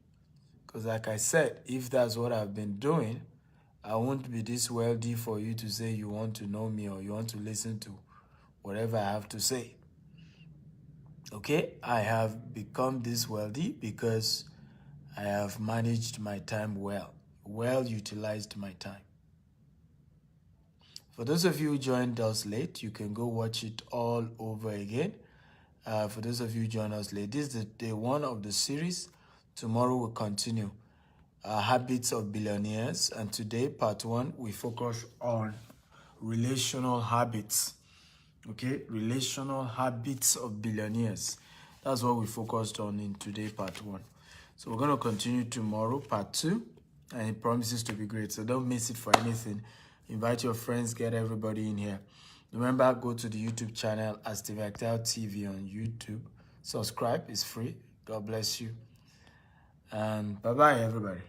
Because like I said, if that's what I've been doing, I won't be this wealthy for you to say you want to know me or you want to listen to whatever I have to say. Okay? I have become this wealthy because I have managed my time well utilized my time. For those of you who joined us late, you can go watch it all over again. For those of you who joined us late, this is the day one of the series. Tomorrow we'll continue. Habits of Billionaires. And today, part one, we focus on relational habits. Okay? Relational habits of billionaires. That's what we focused on in today, part one. So we're going to continue tomorrow, part two. And it promises to be great. So don't miss it for anything. Invite your friends, get everybody in here. Remember, go to the YouTube channel at Steve Akintayo TV on YouTube. Subscribe, it's free. God bless you. And bye-bye, everybody.